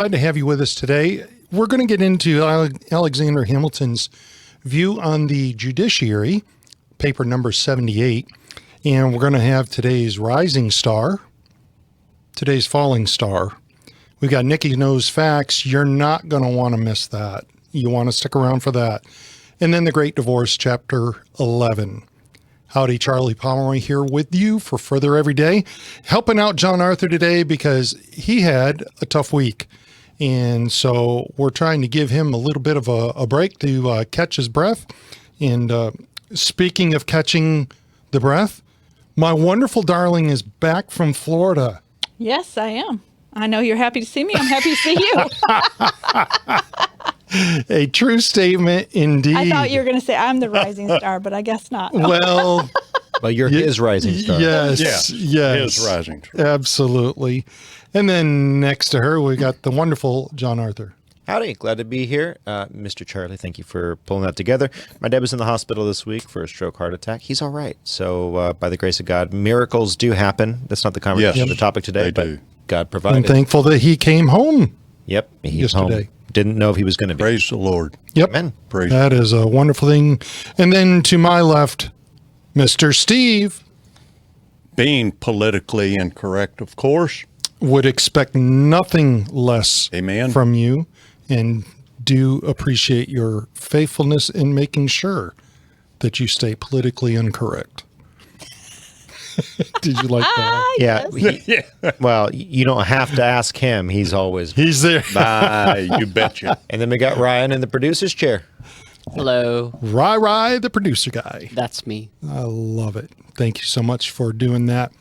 Glad to have you with us today. We're going to get into Alexander Hamilton's view on the Judiciary, paper number 78, and we're going to have today's rising star, today's falling star. We've got Nikki Knows Facts. You're not going to want to miss that. You want to stick around for that. And then the Great Divorce, chapter 11. Howdy, Charlie Pomeroy here with you for Further Every Day, helping out John Arthur today because he had a tough week. And so we're trying to give him a little bit of a break to catch his breath. And speaking of catching the breath, my wonderful darling is back from Florida. Yes, I am. I know you're happy to see me. I'm happy to see you. A true statement indeed. I thought you were going to say I'm the rising star, but I guess not. Well, you're his rising star. Yes. His rising star. Absolutely. And then next to her, we got the wonderful John Arthur. Howdy, glad to be here. Mr. Charlie, thank you for pulling that together. My dad was in the hospital this week for a stroke heart attack. He's all right. So by the grace of God, miracles do happen. That's not the conversation, the topic today, but God provided. I'm thankful that he came home. Yep, he's yesterday. Home. Didn't know if he was going to be. Praise the Lord. Yep. Amen. Praise that is a wonderful thing. And then to my left, Mr. Steve. Being politically incorrect, of course. Would expect nothing less from you, and do appreciate your faithfulness in making sure that you stay politically incorrect. Did you like that? Yeah. Well, you don't have to ask him. He's there. You betcha. And then we got Ryan in the producer's chair. Hello. Rai, the producer guy. That's me. I love it. Thank you so much for doing that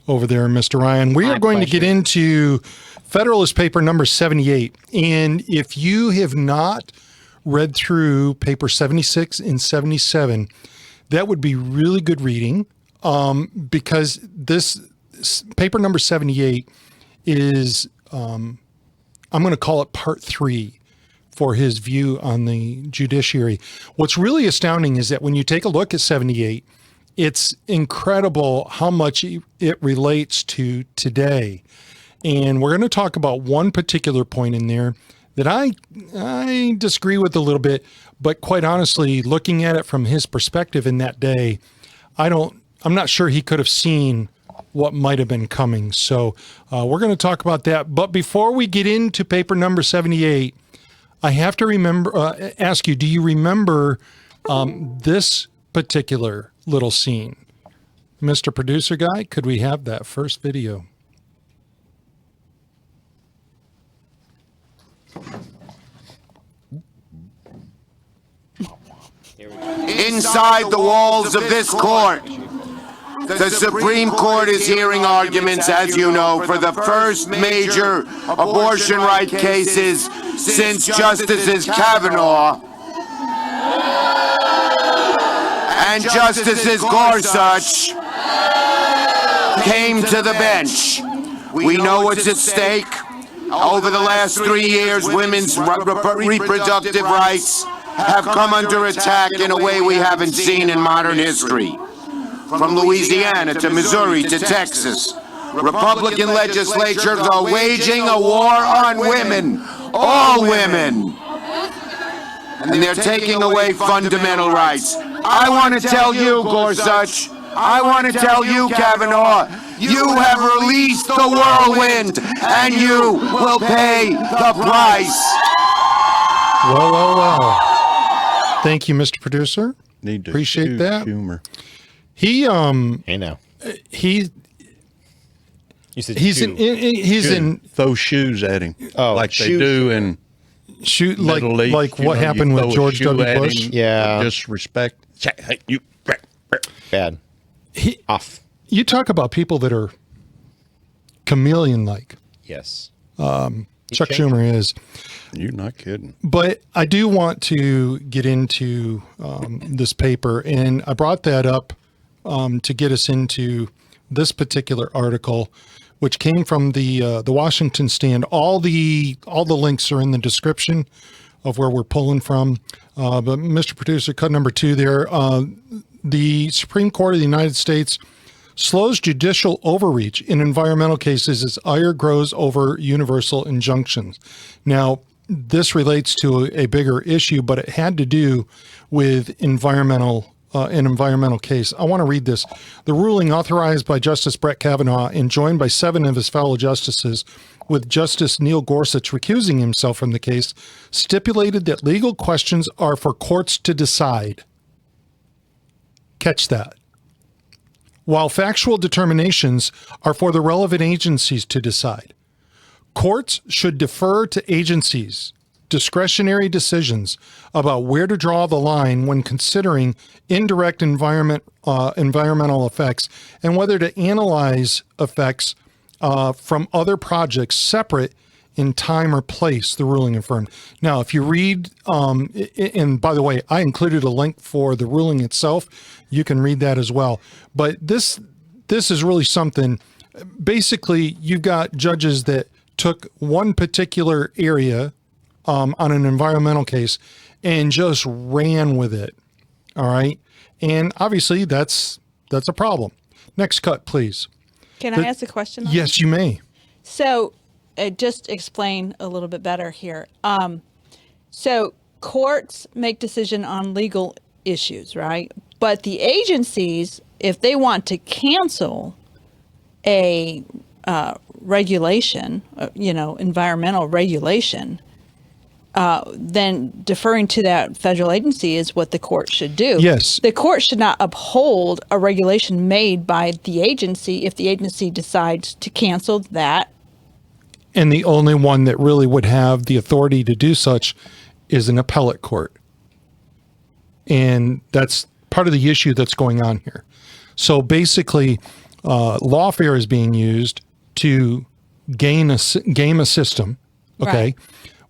over there, Mr. Ryan. We are going to get into Federalist paper number 78. And if you have not read through paper 76 and 77, that would be really good reading, because this paper number 78 is, I'm going to call it part 3 for his view on the judiciary. What's really astounding is that when you take a look at 78, it's incredible how much it relates to today. And we're going to talk about one particular point in there that I disagree with a little bit, but quite honestly, looking at it from his perspective in that day, I'm not sure he could have seen what might have been coming. So we're going to talk about that. But before we get into paper number 78, I have to ask you, do you remember this particular little scene? Mr. Producer Guy, could we have that first video? Inside the walls of this court, the Supreme Court is hearing arguments, as you know, for the first major abortion right cases since Justices Kavanaugh and Justices Gorsuch came to the bench. We know what's at stake. Over the last 3 years, women's reproductive rights have come under attack in a way we haven't seen in modern history. From Louisiana to Missouri to Texas, Republican legislatures are waging a war on women, all women. And they're taking away fundamental rights. I want to tell you, Gorsuch, I want to tell you, Kavanaugh, you have released the whirlwind, and you will pay the price. Well. Thank you, Mr. Producer. Need to appreciate that. Schumer. Hey now. He's in throw shoes at him. Oh, like they do in shoot Middle East, like what happened with George W. Bush. Yeah. Disrespect. You bad. Off. You talk about people that are chameleon-like. Yes. Chuck Schumer is. You're not kidding. But I do want to get into this paper, and I brought that up to get us into this particular article, which came from the Washington Stand. All the links are in the description of where we're pulling from. But Mr. Producer, cut number 2 there. The Supreme Court of the United States slows judicial overreach in environmental cases as ire grows over universal injunctions. Now, this relates to a bigger issue, but it had to do with an environmental case. I want to read this. The ruling, authorized by Justice Brett Kavanaugh and joined by 7 of his fellow justices, with Justice Neil Gorsuch recusing himself from the case, stipulated that legal questions are for courts to decide. Catch that. While factual determinations are for the relevant agencies to decide. Courts should defer to agencies' discretionary decisions about where to draw the line when considering indirect environmental effects and whether to analyze effects from other projects separate in time or place, the ruling affirmed. Now, if you read, and by the way, I included a link for the ruling itself. You can read that as well. But this is really something. Basically, you've got judges that took one particular area on an environmental case and just ran with it. All right. And obviously that's a problem. Next cut, please. Can I ask a question? Yes, you may. So just explain a little bit better here. So courts make decision on legal issues, right? But the agencies, if they want to cancel a regulation, environmental regulation, then deferring to that federal agency is what the court should do. Yes. The court should not uphold a regulation made by the agency if the agency decides to cancel that. And the only one that really would have the authority to do such is an appellate court. And that's part of the issue that's going on here. So basically, lawfare is being used to game a system, okay, Right.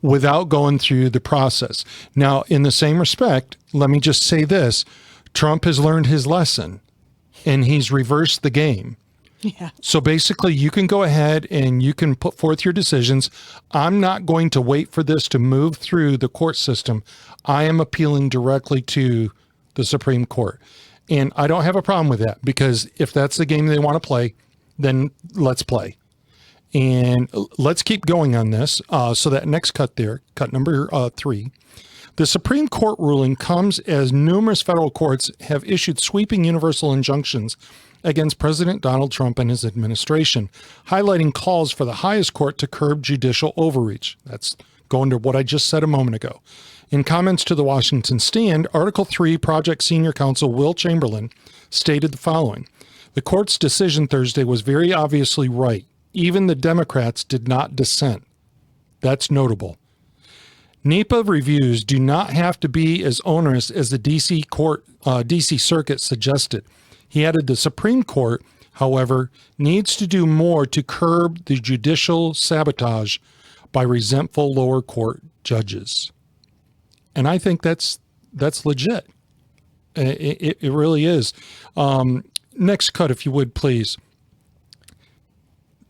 without going through the process. Now, in the same respect, let me just say this. Trump has learned his lesson, and he's reversed the game. Yeah. So basically, you can go ahead and you can put forth your decisions. I'm not going to wait for this to move through the court system. I am appealing directly to the Supreme Court. And I don't have a problem with that, because if that's the game they want to play, then let's play. And let's keep going on this. So that next cut there, cut number 3. The Supreme Court ruling comes as numerous federal courts have issued sweeping universal injunctions against President Donald Trump and his administration, highlighting calls for the highest court to curb judicial overreach. That's going to what I just said a moment ago. In comments to the Washington Stand, Article 3 Project Senior Counsel Will Chamberlain stated the following: the court's decision Thursday was very obviously right. Even the Democrats did not dissent. That's notable. NEPA reviews do not have to be as onerous as the DC Circuit suggested. He added the Supreme Court, however, needs to do more to curb the judicial sabotage by resentful lower court judges. And I think that's legit. It really is. Next cut, if you would, please.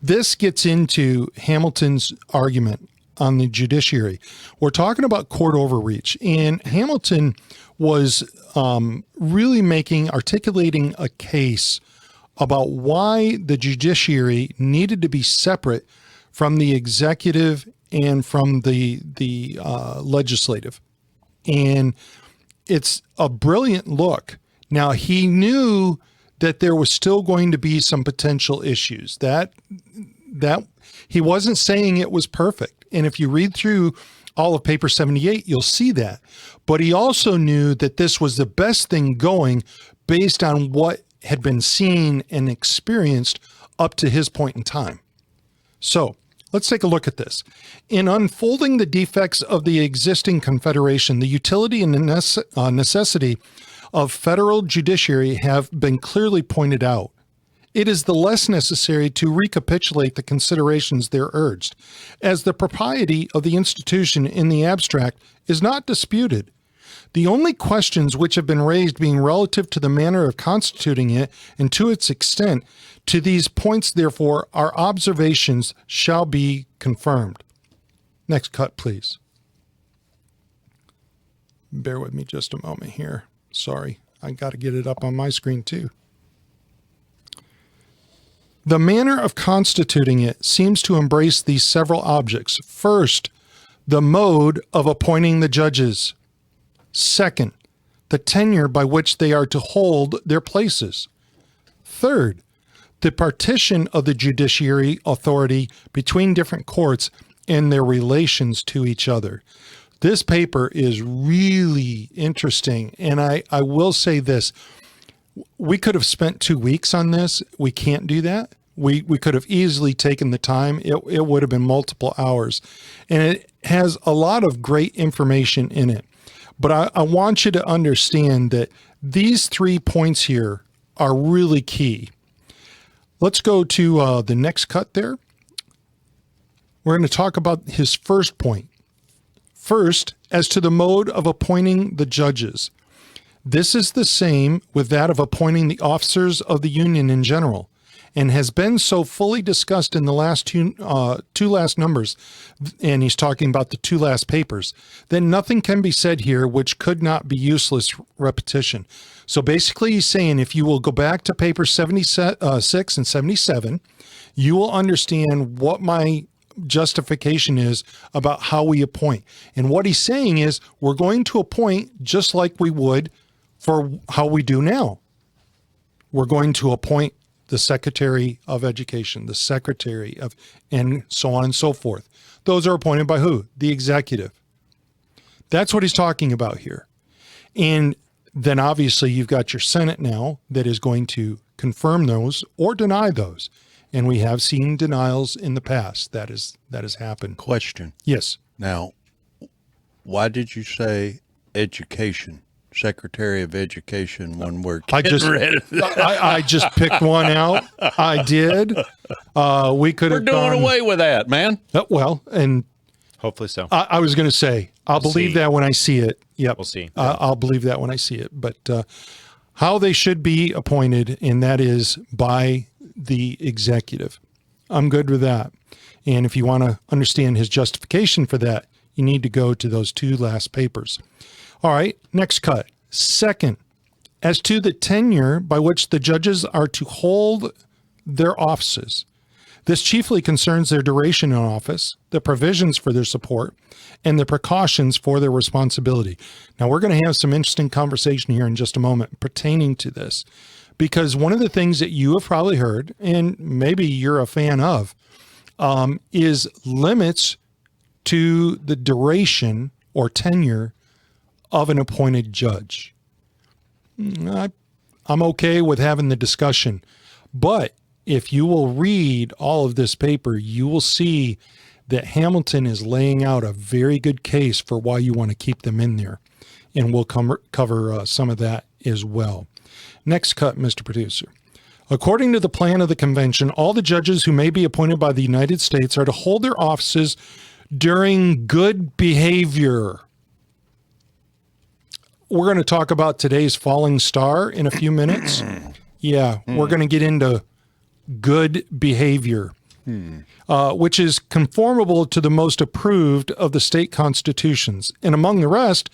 This gets into Hamilton's argument on the judiciary. We're talking about court overreach, and Hamilton was really articulating a case about why the judiciary needed to be separate from the executive and from the legislative. And it's a brilliant look. Now, he knew that there was still going to be some potential issues. That he wasn't saying it was perfect. And if you read through all of Paper 78, you'll see that. But he also knew that this was the best thing going based on what had been seen and experienced up to his point in time. So let's take a look at this. In unfolding the defects of the existing Confederation, the utility and necessity of federal judiciary have been clearly pointed out. It is the less necessary to recapitulate the considerations there urged, as the propriety of the institution in the abstract is not disputed. The only questions which have been raised being relative to the manner of constituting it and to its extent. To these points, therefore, our observations shall be confirmed. Next cut, please. Bear with me just a moment here. Sorry, I got to get it up on my screen too. The manner of constituting it seems to embrace these several objects. First, the mode of appointing the judges. Second, the tenure by which they are to hold their places. Third, the partition of the judiciary authority between different courts and their relations to each other. This paper is really interesting, and I will say this. We could have spent 2 weeks on this. We can't do that. We could have easily taken the time. It would have been multiple hours. And it has a lot of great information in it. But I want you to understand that these 3 points here are really key. Let's go to the next cut there. We're going to talk about his first point. First, as to the mode of appointing the judges. This is the same with that of appointing the officers of the Union in general, and has been so fully discussed in the last two last numbers, and he's talking about the 2 last papers, that nothing can be said here which could not be useless repetition. So basically he's saying if you will go back to paper 76 and 77, you will understand what my justification is about how we appoint. And what he's saying is we're going to appoint just like we would for how we do now. We're going to appoint the Secretary of Education, the Secretary of, and so on and so forth. Those are appointed by who? The executive. That's what he's talking about here. And then obviously you've got your Senate now that is going to confirm those or deny those. And we have seen denials in the past. That has happened. Question. Yes. Now, why did you say education? Secretary of Education when we're I just picked one out. I did. We could have We're doing away with that, man. Well, and Hopefully so. I was going to say, I'll believe that when I see it. Yep. We'll see. I'll believe that when I see it. But how they should be appointed, and that is by the executive. I'm good with that. And if you want to understand his justification for that, you need to go to those 2 last papers. All right, next cut. Second, as to the tenure by which the judges are to hold their offices. This chiefly concerns their duration in office, the provisions for their support, and the precautions for their responsibility. Now, we're going to have some interesting conversation here in just a moment pertaining to this, because one of the things that you have probably heard, and maybe you're a fan of, is limits to the duration or tenure of an appointed judge. I'm okay with having the discussion, but if you will read all of this paper, you will see that Hamilton is laying out a very good case for why you want to keep them in there. And we'll cover some of that as well. Next cut, Mr. Producer. According to the plan of the convention, all the judges who may be appointed by the United States are to hold their offices during good behavior. We're going to talk about today's falling star in a few minutes. Yeah, we're going to get into good behavior, which is conformable to the most approved of the state constitutions, and among the rest,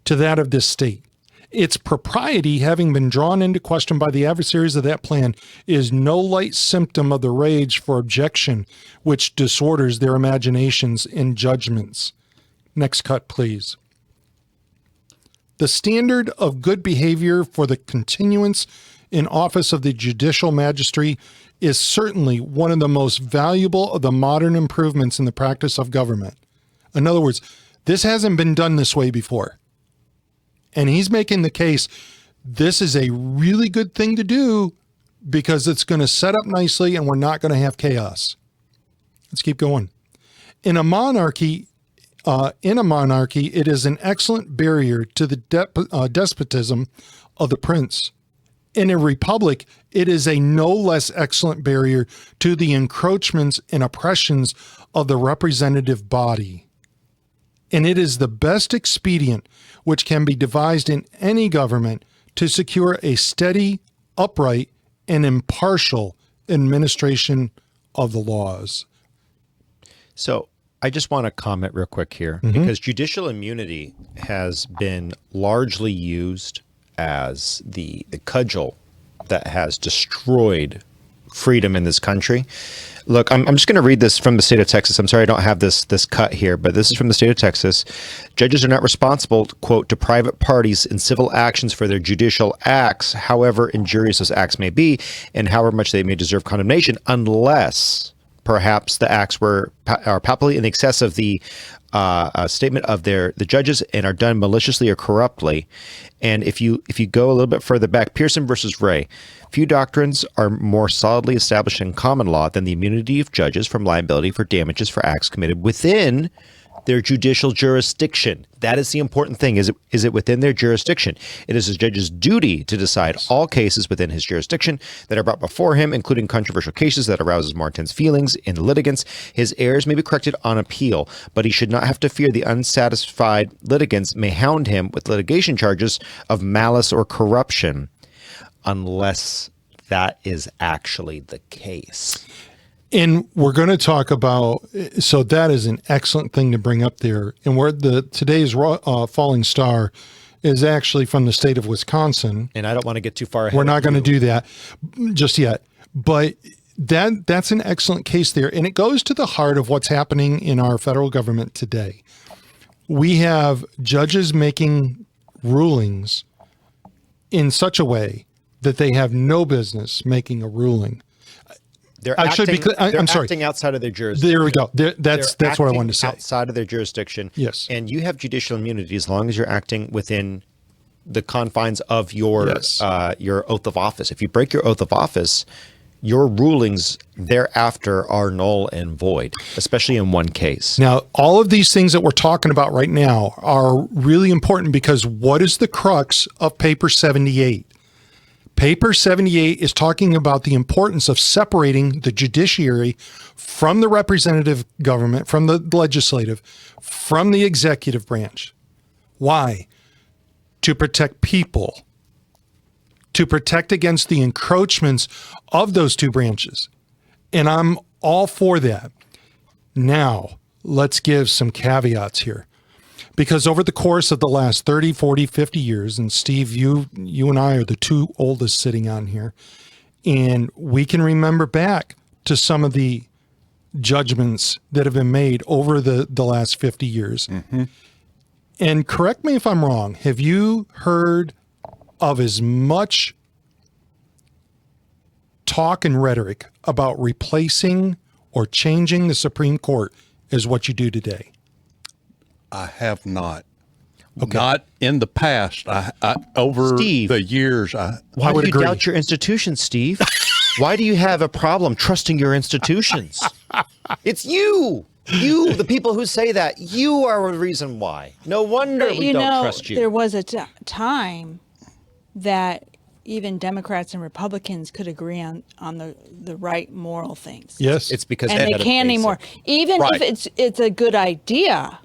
to that of this state. Its propriety, having been drawn into question by the adversaries of that plan, is no light symptom of the rage for objection which disorders their imaginations and judgments. Next cut, please. The standard of good behavior for the continuance in office of the judicial magistrate is certainly one of the most valuable of the modern improvements in the practice of government. In other words, this hasn't been done this way before. And he's making the case, this is a really good thing to do because it's going to set up nicely and we're not going to have chaos. Let's keep going. In a monarchy, it is an excellent barrier to the despotism of the prince. In a republic, it is a no less excellent barrier to the encroachments and oppressions of the representative body. And it is the best expedient which can be devised in any government to secure a steady, upright, and impartial administration of the laws. So I just want to comment real quick here, because judicial immunity has been largely used as the cudgel that has destroyed freedom in this country. Look, I'm just going to read this from the state of Texas. I'm sorry I don't have this cut here, but this is from the state of Texas. Judges are not responsible, quote, to private parties in civil actions for their judicial acts, however injurious those acts may be, and however much they may deserve condemnation, unless perhaps the acts are palpably in excess of the statement of the judges and are done maliciously or corruptly. And if you go a little bit further back, Pearson versus Ray, few doctrines are more solidly established in common law than the immunity of judges from liability for damages for acts committed within their judicial jurisdiction. That is the important thing. Is it within their jurisdiction? It is the judge's duty to decide all cases within his jurisdiction that are brought before him, including controversial cases that arouses more intense feelings in the litigants. His errors may be corrected on appeal, but he should not have to fear the unsatisfied litigants may hound him with litigation charges of malice or corruption, unless that is actually the case. And we're going to talk about, so that is an excellent thing to bring up there. And where today's falling star is actually from the state of Wisconsin. And I don't want to get too far ahead. We're not going to do that just yet. But that's an excellent case there. And it goes to the heart of what's happening in our federal government today. We have judges making rulings in such a way that they have no business making a ruling. They're I'm sorry. acting outside of their jurisdiction. There we go. That's what I wanted to say. Outside of their jurisdiction. Yes. And you have judicial immunity as long as you're acting within the confines of your oath of office. If you break your oath of office, your rulings thereafter are null and void, especially in one case. Now, all of these things that we're talking about right now are really important because what is the crux of Paper 78? Paper 78 is talking about the importance of separating the judiciary from the representative government, from the legislative, from the executive branch. Why? To protect people, to protect against the encroachments of those two branches. And I'm all for that. Now, let's give some caveats here. Because over the course of the last 30, 40, 50 years, and Steve, you and I are the two oldest sitting on here, and we can remember back to some of the judgments that have been made over the last 50 years. Mm-hmm. And correct me if I'm wrong, have you heard of as much talk and rhetoric about replacing or changing the Supreme Court as what you do today? I have not. Okay. Not in the past. I over Steve, the years. Why would do you agree. doubt your institutions, Steve? Why do you have a problem trusting your institutions? It's you. You, the people who say that, you are the reason why. No wonder we don't trust you. There was a time that even Democrats and Republicans could agree on the right moral things. Yes. It's because And they can't anymore. Even Right. if it's a good idea,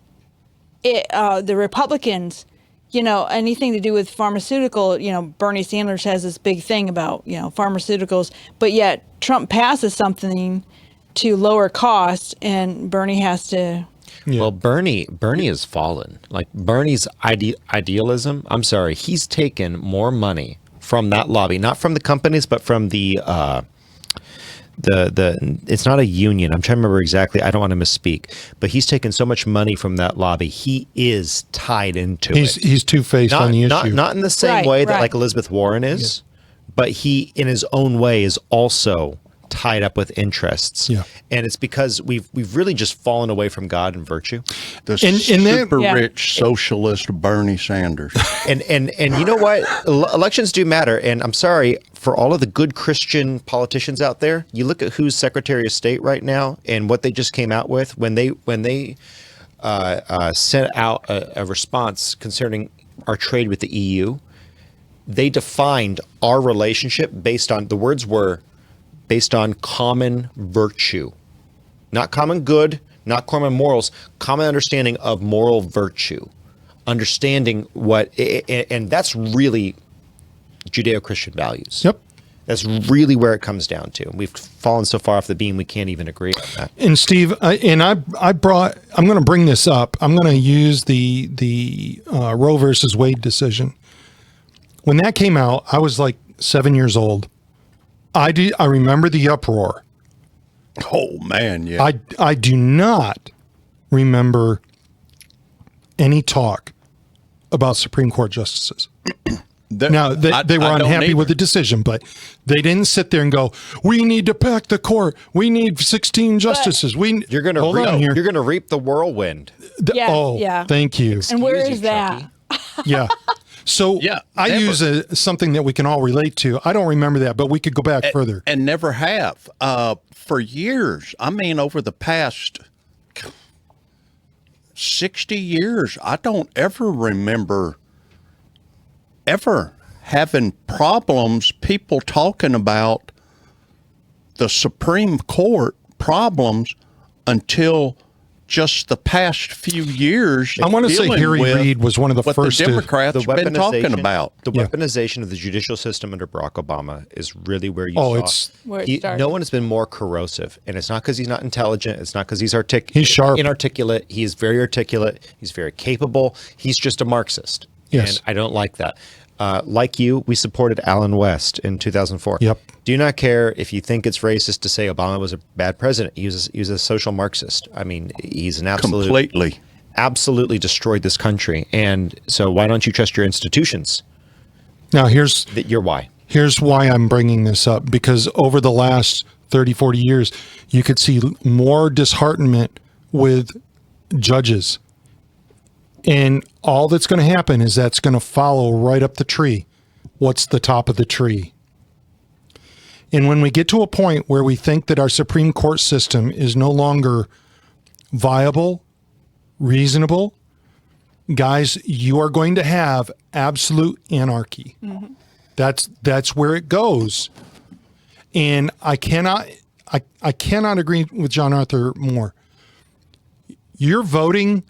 the Republicans, anything to do with pharmaceutical, Bernie Sanders has this big thing about, pharmaceuticals, but yet Trump passes something to lower costs and Bernie has to. Yeah. Well, Bernie has fallen. Like Bernie's idealism, I'm sorry, he's taken more money from that lobby, not from the companies, but from the it's not a union. I'm trying to remember exactly. I don't want to misspeak, but he's taken so much money from that lobby. He is tied into it. He's two-faced on the issue. Not in the same way that Right. like Elizabeth Warren is, but he, in his own way, is also tied up with interests. Yeah. And it's because we've really just fallen away from God and virtue. The And that- super Yeah. rich socialist Bernie Sanders. And you know what? Elections do matter. And I'm sorry for all of the good Christian politicians out there. You look at who's Secretary of State right now and what they just came out with when they sent out a response concerning our trade with the EU. They defined our relationship based on, the words were based on common virtue, not common good, not common morals, common understanding of moral virtue, understanding what, and that's really Judeo-Christian values. Yep. That's really where it comes down to. We've fallen so far off the beam, we can't even agree on that. And Steve, I'm going to bring this up. I'm going to use the Roe versus Wade decision. When that came out, I was like 7 years old. I remember the uproar. Oh man, yeah. I do not remember any talk about Supreme Court justices. Now, they were unhappy with the decision, but they didn't sit there and go, "We need to pack the court. We need 16 justices." You're going to reap the whirlwind. Thank you. And where is that? Yeah. So I use something that we can all relate to. I don't remember that, but we could go back further. And never have. For years, I mean, over the past 60 years, I don't ever remember ever having problems, people talking about the Supreme Court problems until just the past few years. I want to say Harry Reid was one of the first. The Democrats have been talking about. The weaponization of the judicial system under Barack Obama is really where you saw. Where it started. No one has been more corrosive, and it's not because he's not intelligent. It's not because he's He's sharp, inarticulate. He is very articulate. He's very capable. He's just a Marxist. Yes, and I don't like that. Like you, we supported Allen West in 2004. Yep. Do not care if you think it's racist to say Obama was a bad president. He was a social Marxist. I mean, he's an absolutely destroyed this country. And so why don't you trust your institutions? Now, here's why I'm bringing this up, because over the last 30, 40 years, you could see more disheartenment with judges. And all that's going to happen is that's going to follow right up the tree. What's the top of the tree? And when we get to a point where we think that our Supreme Court system is no longer viable, reasonable, guys, you are going to have absolute anarchy. Mm-hmm. That's where it goes. And I cannot agree with John Arthur more. You're voting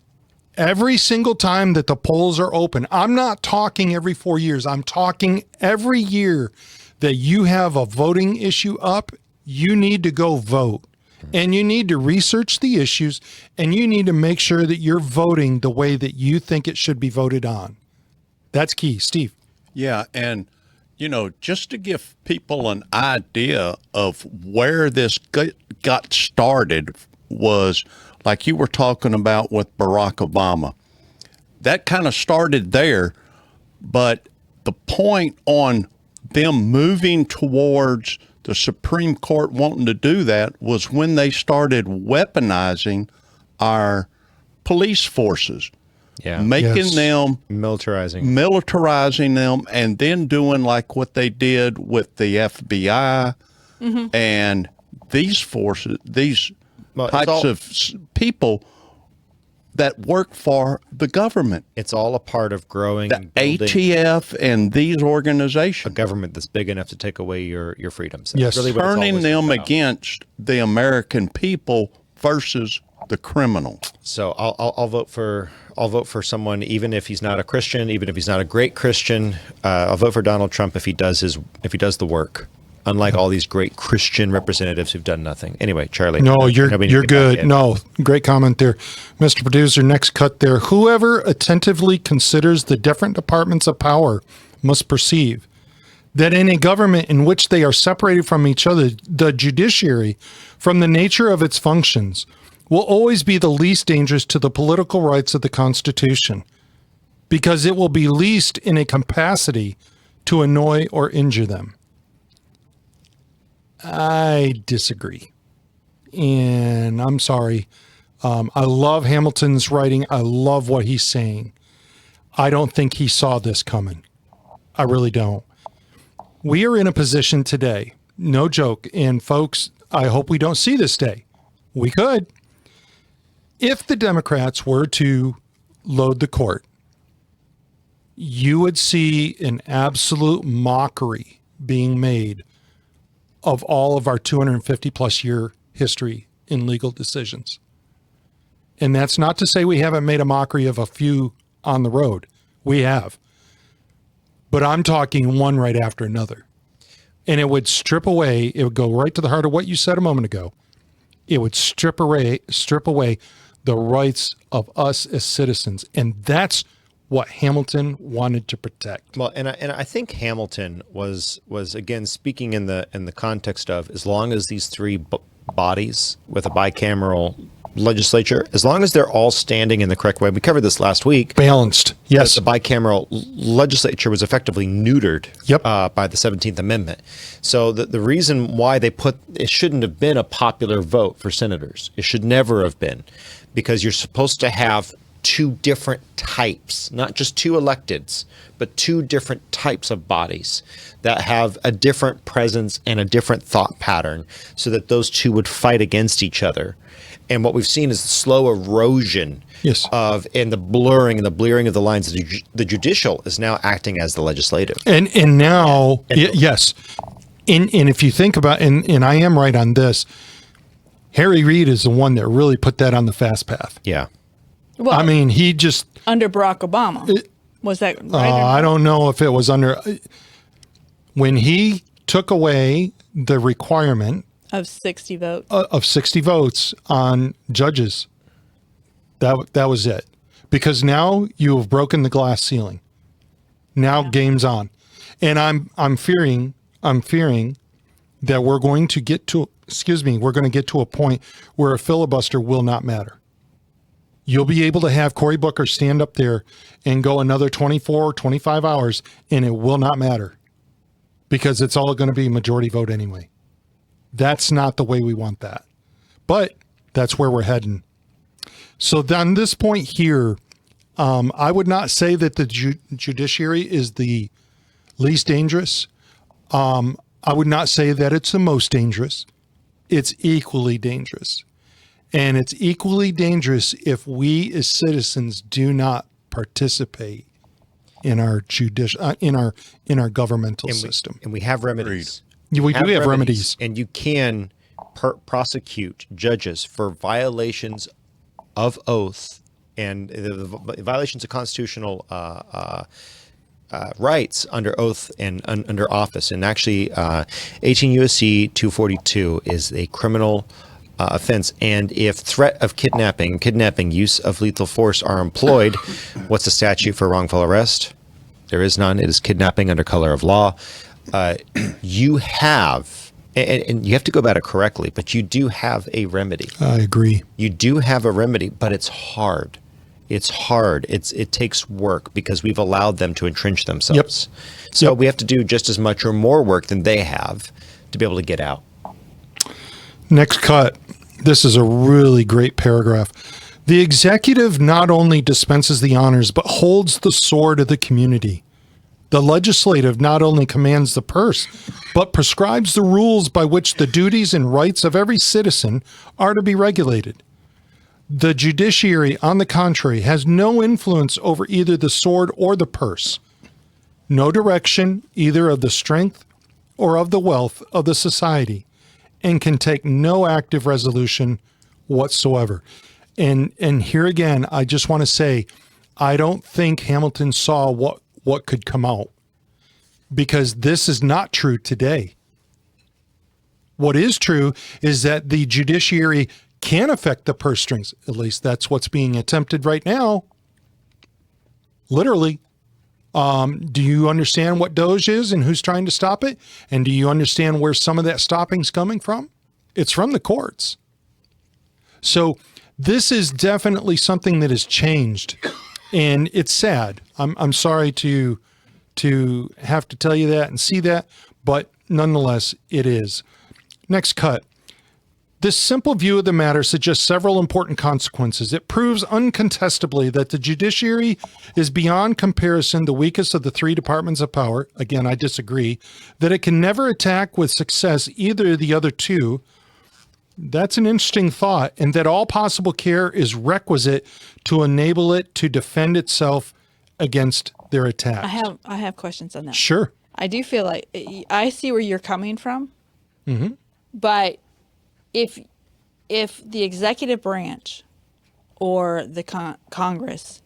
every single time that the polls are open. I'm not talking every 4 years. I'm talking every year that you have a voting issue up, you need to go vote. And you need to research the issues, and you need to make sure that you're voting the way that you think it should be voted on. That's key. Steve. Yeah, and, just to give people an idea of where this got started was, like you were talking about with Barack Obama. That kind of started there, but the point on them moving towards the Supreme Court wanting to do that was when they started weaponizing our police forces, making them militarizing them, and then doing like what they did with the FBI and these forces, these types of people that work for the government. It's all a part of growing the ATF and these organizations. A government that's big enough to take away your freedoms. Yes, really turning them against the American people versus the criminal. So I'll vote for someone, even if he's not a Christian, even if he's not a great Christian. I'll vote for Donald Trump if he does the work. Unlike all these great Christian representatives who've done nothing. Anyway, Charlie. No, you're good. No, great comment there. Mr. Producer, next cut there. Whoever attentively considers the different departments of power must perceive that in a government in which they are separated from each other, the judiciary, from the nature of its functions, will always be the least dangerous to the political rights of the Constitution, because it will be least in a capacity to annoy or injure them. I disagree. And I'm sorry. I love Hamilton's writing. I love what he's saying. I don't think he saw this coming. I really don't. We are in a position today, no joke. And folks, I hope we don't see this day. We could. If the Democrats were to load the court, you would see an absolute mockery being made of all of our 250 plus year history in legal decisions. And that's not to say we haven't made a mockery of a few on the road. We have. But I'm talking one right after another. And it would strip away, it would go right to the heart of what you said a moment ago. It would strip away the rights of us as citizens. And that's what Hamilton wanted to protect. Well, and I think Hamilton was again speaking in the context of, as long as these three bodies with a bicameral legislature, as long as they're all standing in the correct way. We covered this last week. Balanced, yes. The bicameral legislature was effectively neutered by the 17th Amendment. So the reason why it shouldn't have been a popular vote for senators. It should never have been, because you're supposed to have two different types, not just two electeds, but two different types of bodies that have a different presence and a different thought pattern, so that those two would fight against each other. And what we've seen is the slow erosion and the blurring and the blearing of the lines. The judicial is now acting as the legislative. And now, yes. And if you think about, and I am right on this, Harry Reid is the one that really put that on the fast path. Yeah. Well, I mean, he just... Under Barack Obama. Was that right? I don't know if it was under... When he took away the requirement of 60 votes. Of 60 votes on judges. That was it. Because now you have broken the glass ceiling. Now game's on. And I'm fearing that we're going to get to a point where a filibuster will not matter. You'll be able to have Cory Booker stand up there and go another 24 or 25 hours, and it will not matter, because it's all going to be majority vote anyway. That's not the way we want that. But that's where we're heading. So on this point here, I would not say that the judiciary is the least dangerous. I would not say that it's the most dangerous. It's equally dangerous. And it's equally dangerous if we as citizens do not participate in our in our governmental system. And we have remedies. We do have remedies. And you can prosecute judges for violations of oath and the violations of constitutional rights under oath and under office. And actually, 18 U.S.C. 242 is a criminal offense. And if threat of kidnapping, use of lethal force are employed, what's the statute for wrongful arrest? There is none. It is kidnapping under color of law. You have, and you have to go about it correctly, but you do have a remedy. I agree. You do have a remedy, but it's hard. It's hard. It takes work because we've allowed them to entrench themselves. Yep. So we have to do just as much or more work than they have to be able to get out. Next cut. This is a really great paragraph. The executive not only dispenses the honors, but holds the sword of the community. The legislative not only commands the purse, but prescribes the rules by which the duties and rights of every citizen are to be regulated. The judiciary, on the contrary, has no influence over either the sword or the purse, no direction either of the strength or of the wealth of the society, and can take no active resolution whatsoever. And here again, I just want to say, I don't think Hamilton saw what could come out, because this is not true today. What is true is that the judiciary can affect the purse strings. At least that's what's being attempted right now. Literally. Do you understand what Doge is and who's trying to stop it? And do you understand where some of that stopping's coming from? It's from the courts. So this is definitely something that has changed, and it's sad. I'm sorry to have to tell you that and see that, but nonetheless, it is. Next cut. This simple view of the matter suggests several important consequences. It proves uncontestably that the judiciary is beyond comparison the weakest of the three departments of power. Again, I disagree. That it can never attack with success either of the other two. That's an interesting thought. And that all possible care is requisite to enable it to defend itself against their attacks. I have questions on that. Sure. I do feel like I see where you're coming from, but if the executive branch or the Congress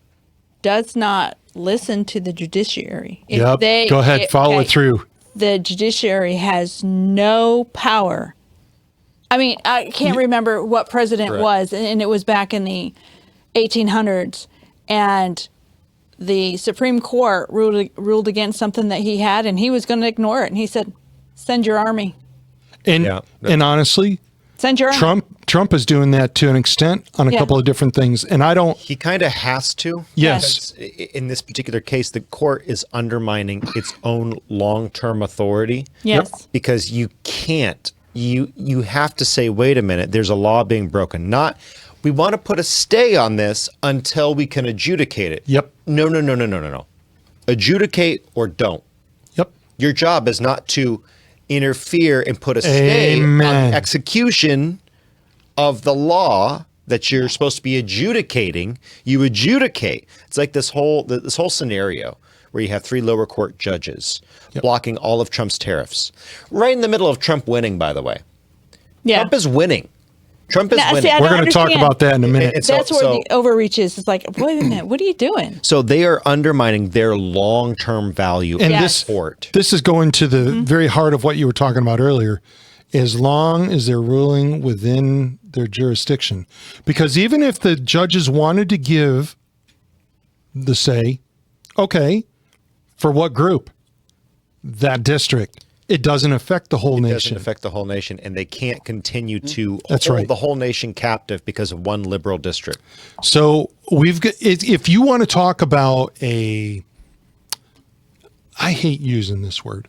does not listen to the judiciary, go ahead, follow it through. The judiciary has no power. I mean, I can't remember what president was, and it was back in the 1800s, and the Supreme Court ruled against something that he had, and he was going to ignore it. And he said, "Send your army. And honestly, Send your army." Trump is doing that to an extent on a couple of different things, and I don't. He kind of has to. Yes. In this particular case, the court is undermining its own long-term authority. Yes. Because you can't. You have to say, wait a minute, there's a law being broken. Not, we want to put a stay on this until we can adjudicate it. Yep. No. Adjudicate or don't. Yep. Your job is not to interfere and put a stay Amen. on execution of the law that you're supposed to be adjudicating. You adjudicate. It's like this whole scenario where you have 3 lower court judges blocking all of Trump's tariffs. Right in the middle of Trump winning, by the way. Yeah. Trump is winning. Trump is winning. See, I We're don't going to talk understand. about that in a minute. And That's where the overreach is. It's like, wait a minute, what are you doing? So they are undermining their long-term value And in this court. This is going to the very heart of what you were talking about earlier. As long as they're ruling within their jurisdiction, because even if the judges wanted to give the say, okay, for what group? That district. It doesn't affect the whole It nation. doesn't affect the whole nation, and they can't continue to That's hold right. the whole nation captive because of one liberal district. So we've got, if you want to talk about I hate using this word,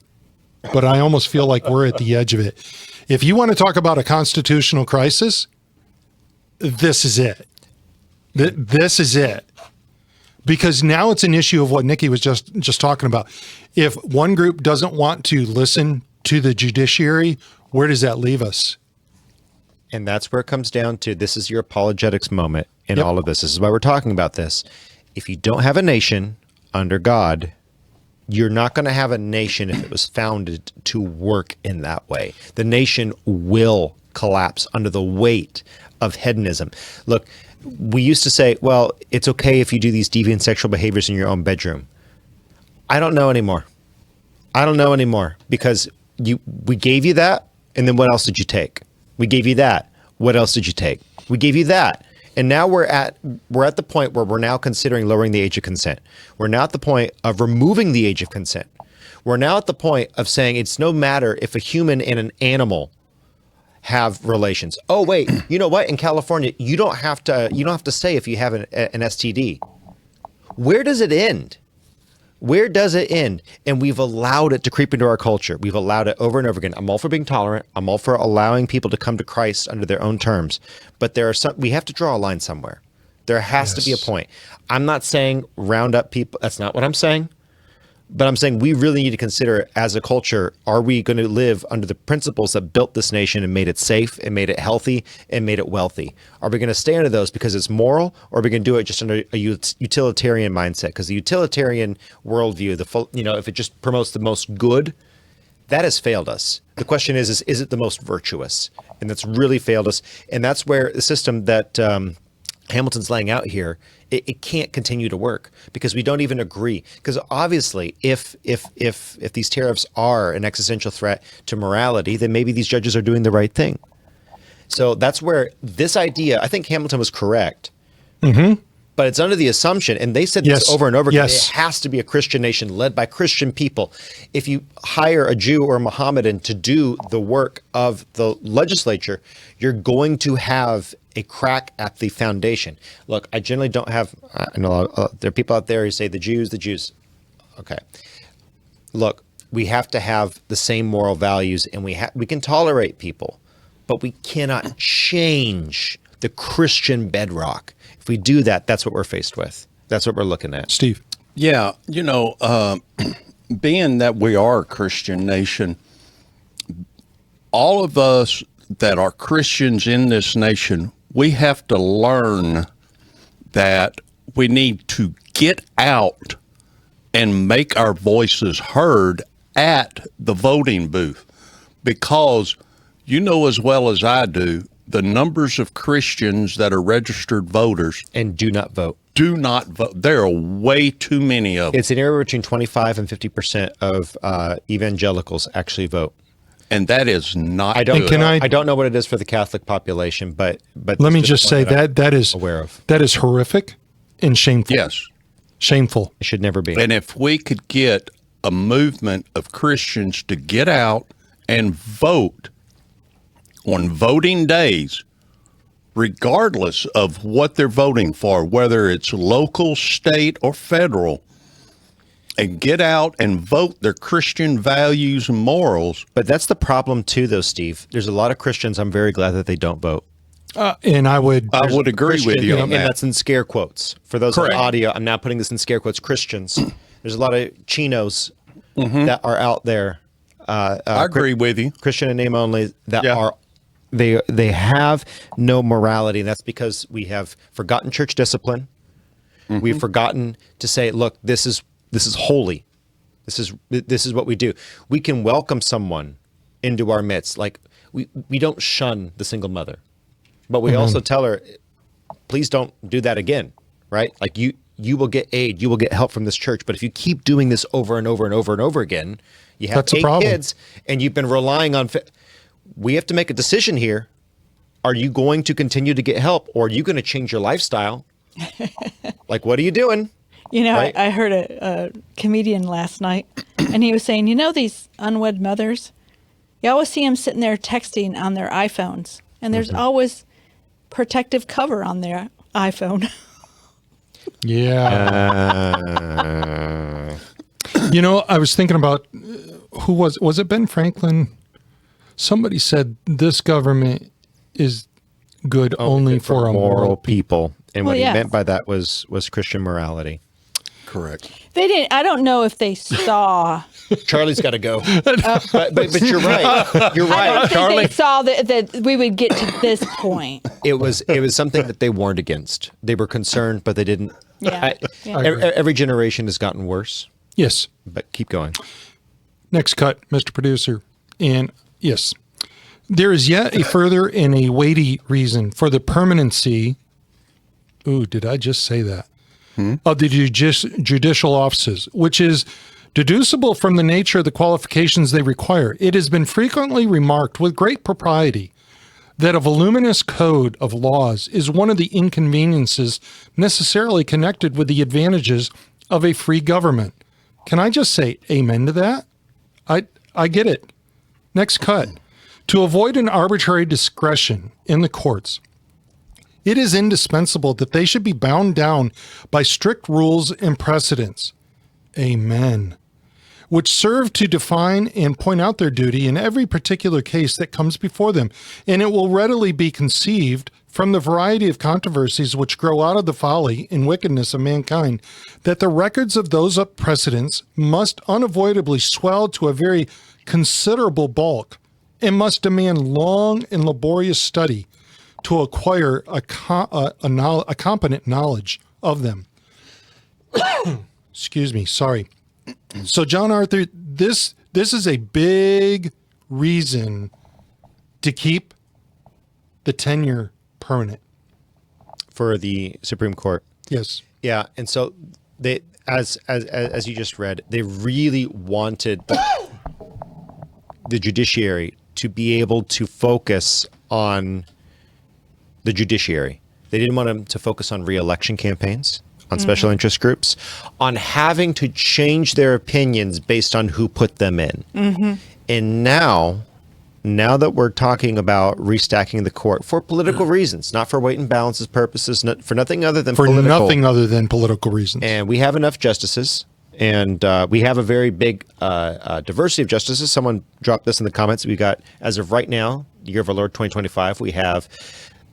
but I almost feel like we're at the edge of it. If you want to talk about a constitutional crisis, this is it. This is it. Because now it's an issue of what Nikki was just talking about. If one group doesn't want to listen to the judiciary, where does that leave us? And that's where it comes down to, this is your apologetics moment in all of this. This is why we're talking about this. If you don't have a nation under God, you're not going to have a nation if it was founded to work in that way. The nation will collapse under the weight of hedonism. Look, we used to say, well, it's okay if you do these deviant sexual behaviors in your own bedroom. I don't know anymore. Because we gave you that, and then what else did you take? We gave you that. What else did you take? We gave you that. And now we're at the point where we're now considering lowering the age of consent. We're now at the point of removing the age of consent. We're now at the point of saying it's no matter if a human and an animal have relations. Oh, wait, you know what? In California, you don't have to say if you have an STD. Where does it end? Where does it end? And we've allowed it to creep into our culture. We've allowed it over and over again. I'm all for being tolerant. I'm all for allowing people to come to Christ under their own terms. But we have to draw a line somewhere. There has to be a point. I'm not saying round up people. That's not what I'm saying. But I'm saying we really need to consider, as a culture, are we going to live under the principles that built this nation and made it safe and made it healthy and made it wealthy? Are we going to stay under those because it's moral, or are we going to do it just under a utilitarian mindset? Because the utilitarian worldview, if it just promotes the most good, that has failed us. The question is it the most virtuous? And that's really failed us. And that's where the system that Hamilton's laying out here, it can't continue to work because we don't even agree. Because obviously, if these tariffs are an existential threat to morality, then maybe these judges are doing the right thing. So that's where this idea, I think Hamilton was correct. Mm-hmm. But it's under the assumption, and they said this over and over again, it has to be a Christian nation led by Christian people. If you hire a Jew or a Mohammedan to do the work of the legislature, you're going to have a crack at the foundation. Look, I generally don't have, I know there are people out there who say the Jews. Okay. Look, we have to have the same moral values, and we can tolerate people, but we cannot change the Christian bedrock. If we do that, that's what we're faced with. That's what we're looking at. Steve. Yeah, being that we are a Christian nation, all of us that are Christians in this nation, we have to learn that we need to get out and make our voices heard at the voting booth, because you know as well as I do, the numbers of Christians that are registered voters and do not vote. There are way too many of them. It's an area between 25 and 50% of evangelicals actually vote. And that is not I don't good. I don't know what it is for the Catholic population, but Let me just say that is aware of. That is horrific and shameful. Yes. Shameful. It should never be. And if we could get a movement of Christians to get out and vote on voting days, regardless of what they're voting for, whether it's local, state, or federal, and get out and vote their Christian values and morals. But that's the problem too, though, Steve. There's a lot of Christians. I'm very glad that they don't vote. And I would agree with you on and that. that's in scare quotes. For those on Correct. audio, I'm now putting this in scare quotes. Christians. There's a lot of chinos that are out there. I agree with you. Christian in name only that Yeah. are they have no morality, and that's because we have forgotten church discipline. We've forgotten to say, look, this is holy. This is what we do. We can welcome someone into our midst. Like we don't shun the single mother, but we also tell her, please don't do that again, right? Like you will get aid, you will get help from this church, but if you keep doing this over and over and over and over again, you have That's a 8 problem. kids and you've been relying on. We have to make a decision here. Are you going to continue to get help, or are you going to change your lifestyle? Like, what are you doing? You know, Right. I heard a comedian last night, and he was saying, you know, these unwed mothers, you always see them sitting there texting on their iPhones, and there's always protective cover on their iPhone. Yeah. You know, I was thinking about who was it Ben Franklin? Somebody said this government is good only for a moral people. people. And Well, what yeah. he meant by that was Christian morality. Correct. They didn't. I don't know if they saw. Charlie's got to go. But you're right. You're I right. don't think they saw that we would get to this point. It was something that they warned against. They were concerned, but they didn't. Yeah. Yeah. Every generation has gotten worse, Yes. but keep going. Next cut, Mr. Producer. And yes, there is yet a further and a weighty reason for the permanency. Ooh, did I just say that? Of the judicial offices, which is deducible from the nature of the qualifications they require. It has been frequently remarked with great propriety that a voluminous code of laws is one of the inconveniences necessarily connected with the advantages of a free government. Can I just say amen to that? I get it. Next cut. To avoid an arbitrary discretion in the courts, it is indispensable that they should be bound down by strict rules and precedents. Amen. Which serve to define and point out their duty in every particular case that comes before them. And it will readily be conceived from the variety of controversies which grow out of the folly and wickedness of mankind, that the records of those precedents must unavoidably swell to a very considerable bulk and must demand long and laborious study to acquire a competent knowledge of them. Excuse me, sorry. So, John Arthur, this is a big reason to keep the tenure permanent. For the Supreme Court. Yes. Yeah, and so they, as you just read, they really wanted the judiciary to be able to focus on the judiciary. They didn't want them to focus on re-election campaigns, on special interest groups, on having to change their opinions based on who put them in. And now that we're talking about restacking the court for political reasons, not for weight and balances purposes, for nothing other than political reasons. And we have enough justices, and we have a very big diversity of justices. Someone dropped this in the comments. We got, as of right now, the year of our Lord 2025, we have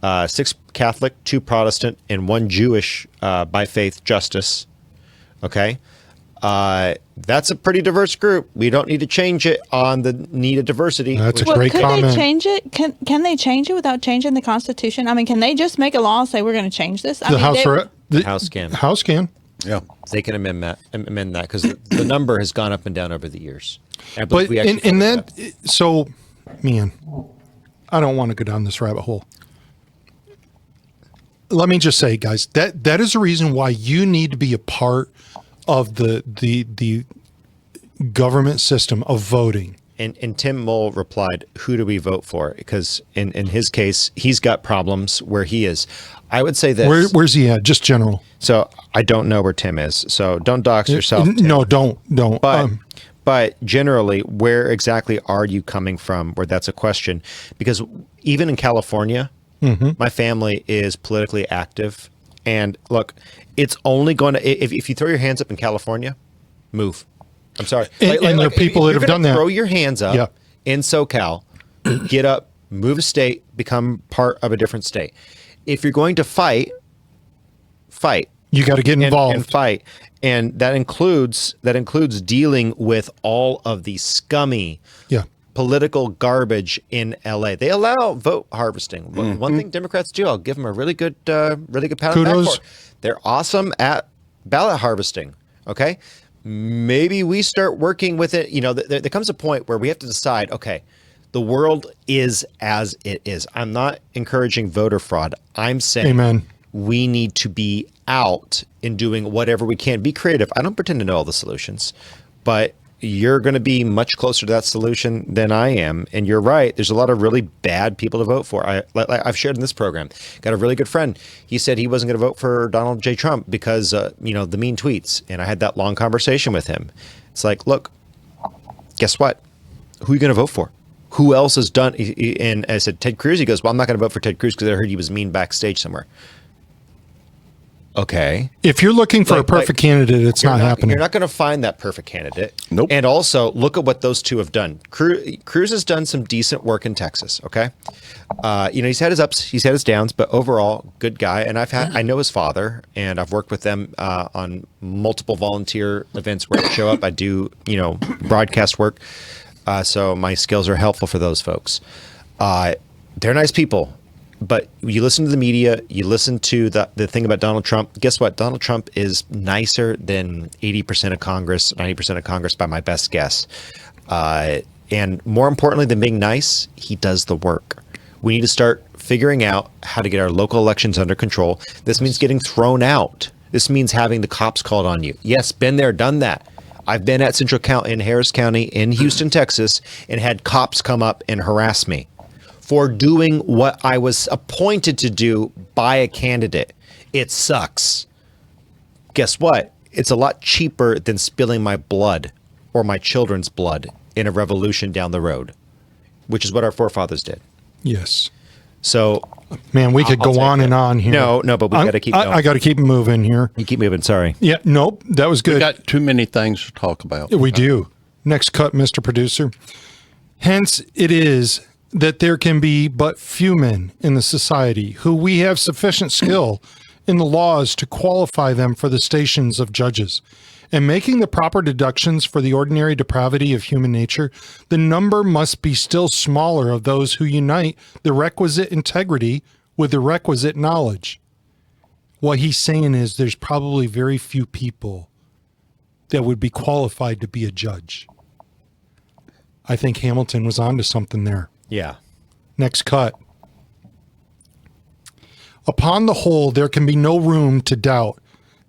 6 Catholic, 2 Protestant, and 1 Jewish by faith justice. Okay. That's a pretty diverse group. We don't need to change it on the need of diversity. That's a Well, great could comment. they change it? Can they change it without changing the Constitution? I mean, can they just make a law and say we're going to change this? I The mean, House, they- the House can. House can. Yeah. They can amend that because the number has gone up and down over the years. I believe But we actually in followed that, so, man, I don't want to go down this rabbit hole. Let me just say, guys, that is the reason why you need to be a part of the government system of voting. And Tim Mole replied, who do we vote for? Because in his case, he's got problems where he is. I would say this. Where's he at? Just general. So I don't know where Tim is. So don't dox yourself. Tim. No, don't. But generally, where exactly are you coming from? Where that's a question, because even in California, my family is politically active, and look, it's only going to if you throw your hands up in California, move. I'm sorry, and there are people that have done that. Throw your hands up in SoCal, get up, move a state, become part of a different state. If you're going to fight. You got to get involved and fight, and that includes dealing with all of the scummy, political garbage in LA. They allow vote harvesting. One thing Democrats do, I'll give them a really good pat on the back for. They're awesome at ballot harvesting. Okay, maybe we start working with it. You know, there comes a point where we have to decide. Okay, the world is as it is. I'm not encouraging voter fraud. I'm saying, amen. We need to be out in doing whatever we can. Be creative. I don't pretend to know all the solutions, but you're going to be much closer to that solution than I am. And you're right. There's a lot of really bad people to vote for. I've shared in this program. Got a really good friend. He said he wasn't going to vote for Donald J. Trump because, the mean tweets. And I had that long conversation with him. It's like, look, guess what? Who are you going to vote for? Who else has done? And I said, Ted Cruz. He goes, well, I'm not going to vote for Ted Cruz because I heard he was mean backstage somewhere. Okay. If you're looking for a perfect candidate, it's not happening. You're not going to find that perfect candidate. Nope. And also, look at what those two have done. Cruz has done some decent work in Texas. Okay. He's had his ups, he's had his downs, but overall, good guy. And I know his father, and I've worked with them on multiple volunteer events where I show up. I do, broadcast work. So my skills are helpful for those folks. They're nice people. But you listen to the media, you listen to the thing about Donald Trump. Guess what? Donald Trump is nicer than 80% of Congress, 90% of Congress by my best guess. And more importantly than being nice, he does the work. We need to start figuring out how to get our local elections under control. This means getting thrown out. This means having the cops called on you. Yes, been there, done that. I've been at Central County, in Harris County, in Houston, Texas, and had cops come up and harass me for doing what I was appointed to do by a candidate. It sucks. Guess what? It's a lot cheaper than spilling my blood or my children's blood in a revolution down the road, which is what our forefathers did. Yes. So, man, we could go on and on here. No, but we got to keep going. I got to keep moving here. You keep moving. Sorry. Yeah. Nope. That was good. We got too many things to talk about. We do. Next cut, Mr. Producer. Hence, it is that there can be but few men in the society who we have sufficient skill in the laws to qualify them for the stations of judges. And making the proper deductions for the ordinary depravity of human nature, the number must be still smaller of those who unite the requisite integrity with the requisite knowledge. What he's saying is there's probably very few people that would be qualified to be a judge. I think Hamilton was onto something there. Yeah. Next cut. Upon the whole, there can be no room to doubt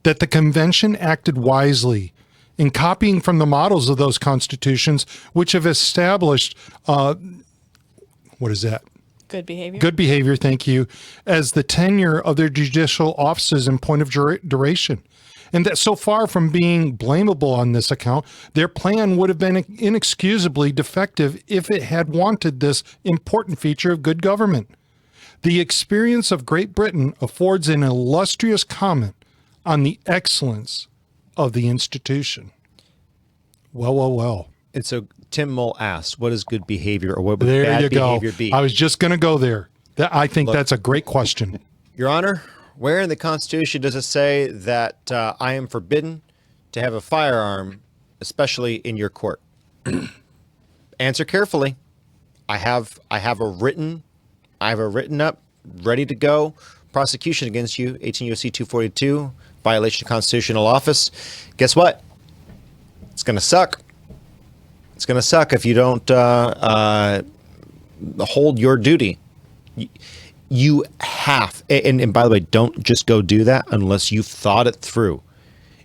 that the convention acted wisely in copying from the models of those constitutions which have established, what is that? Good behavior. Good behavior, thank you, as the tenure of their judicial offices and point of duration. And that so far from being blamable on this account, their plan would have been inexcusably defective if it had wanted this important feature of good government. The experience of Great Britain affords an illustrious comment on the excellence of the institution. Well. And so Tim Mull asked, what is good behavior, or what would bad behavior be? I was just going to go there. I think that's a great question. Your Honor, where in the Constitution does it say that I am forbidden to have a firearm, especially in your court? Answer carefully. I have a written up, ready to go prosecution against you, 18 U.S.C. 242, violation of constitutional office. Guess what? It's going to suck. It's going to suck if you don't hold your duty. You have, and by the way, don't just go do that unless you've thought it through.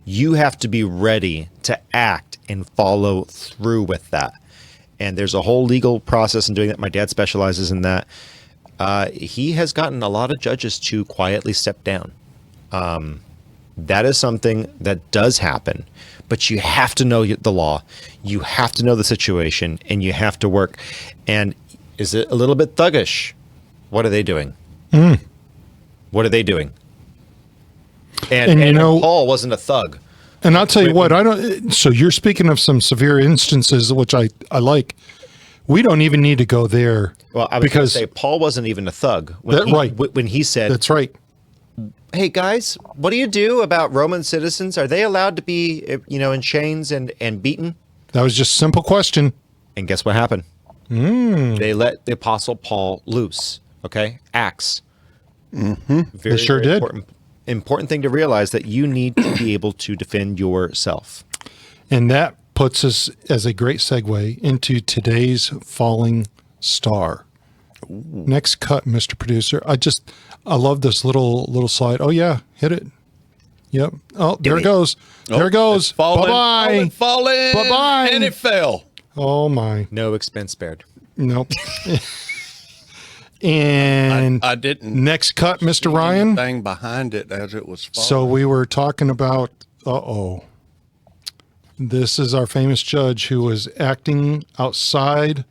You have to be ready to act and follow through with that. And there's a whole legal process in doing that. My dad specializes in that. he has gotten a lot of judges to quietly step down. That is something that does happen, but you have to know the law, you have to know the situation, and you have to work. And is it a little bit thuggish? What are they doing? What are they doing? And you know, Paul wasn't a thug. And I'll tell you what, so you're speaking of some severe instances, which I like. We don't even need to go there. Well, I was going to say Paul wasn't even a thug when he said, that's right. Hey guys, what do you do about Roman citizens? Are they allowed to be, in chains and beaten? That was just a simple question. And guess what happened? They let the Apostle Paul loose. Okay, Acts. They sure did. Important thing to realize, that you need to be able to defend yourself. And that puts us as a great segue into today's falling star. Ooh. Next cut, Mr. Producer. I love this little slide. Oh yeah, hit it. Yep. Oh, there it goes. There it goes. Bye-bye. Falling. Bye-bye. And it fell. Oh my. No expense spared. Nope. And I didn't. Next cut, Mr. Ryan. Thing behind it as it was falling. So we were talking about. This is our famous judge who was acting outside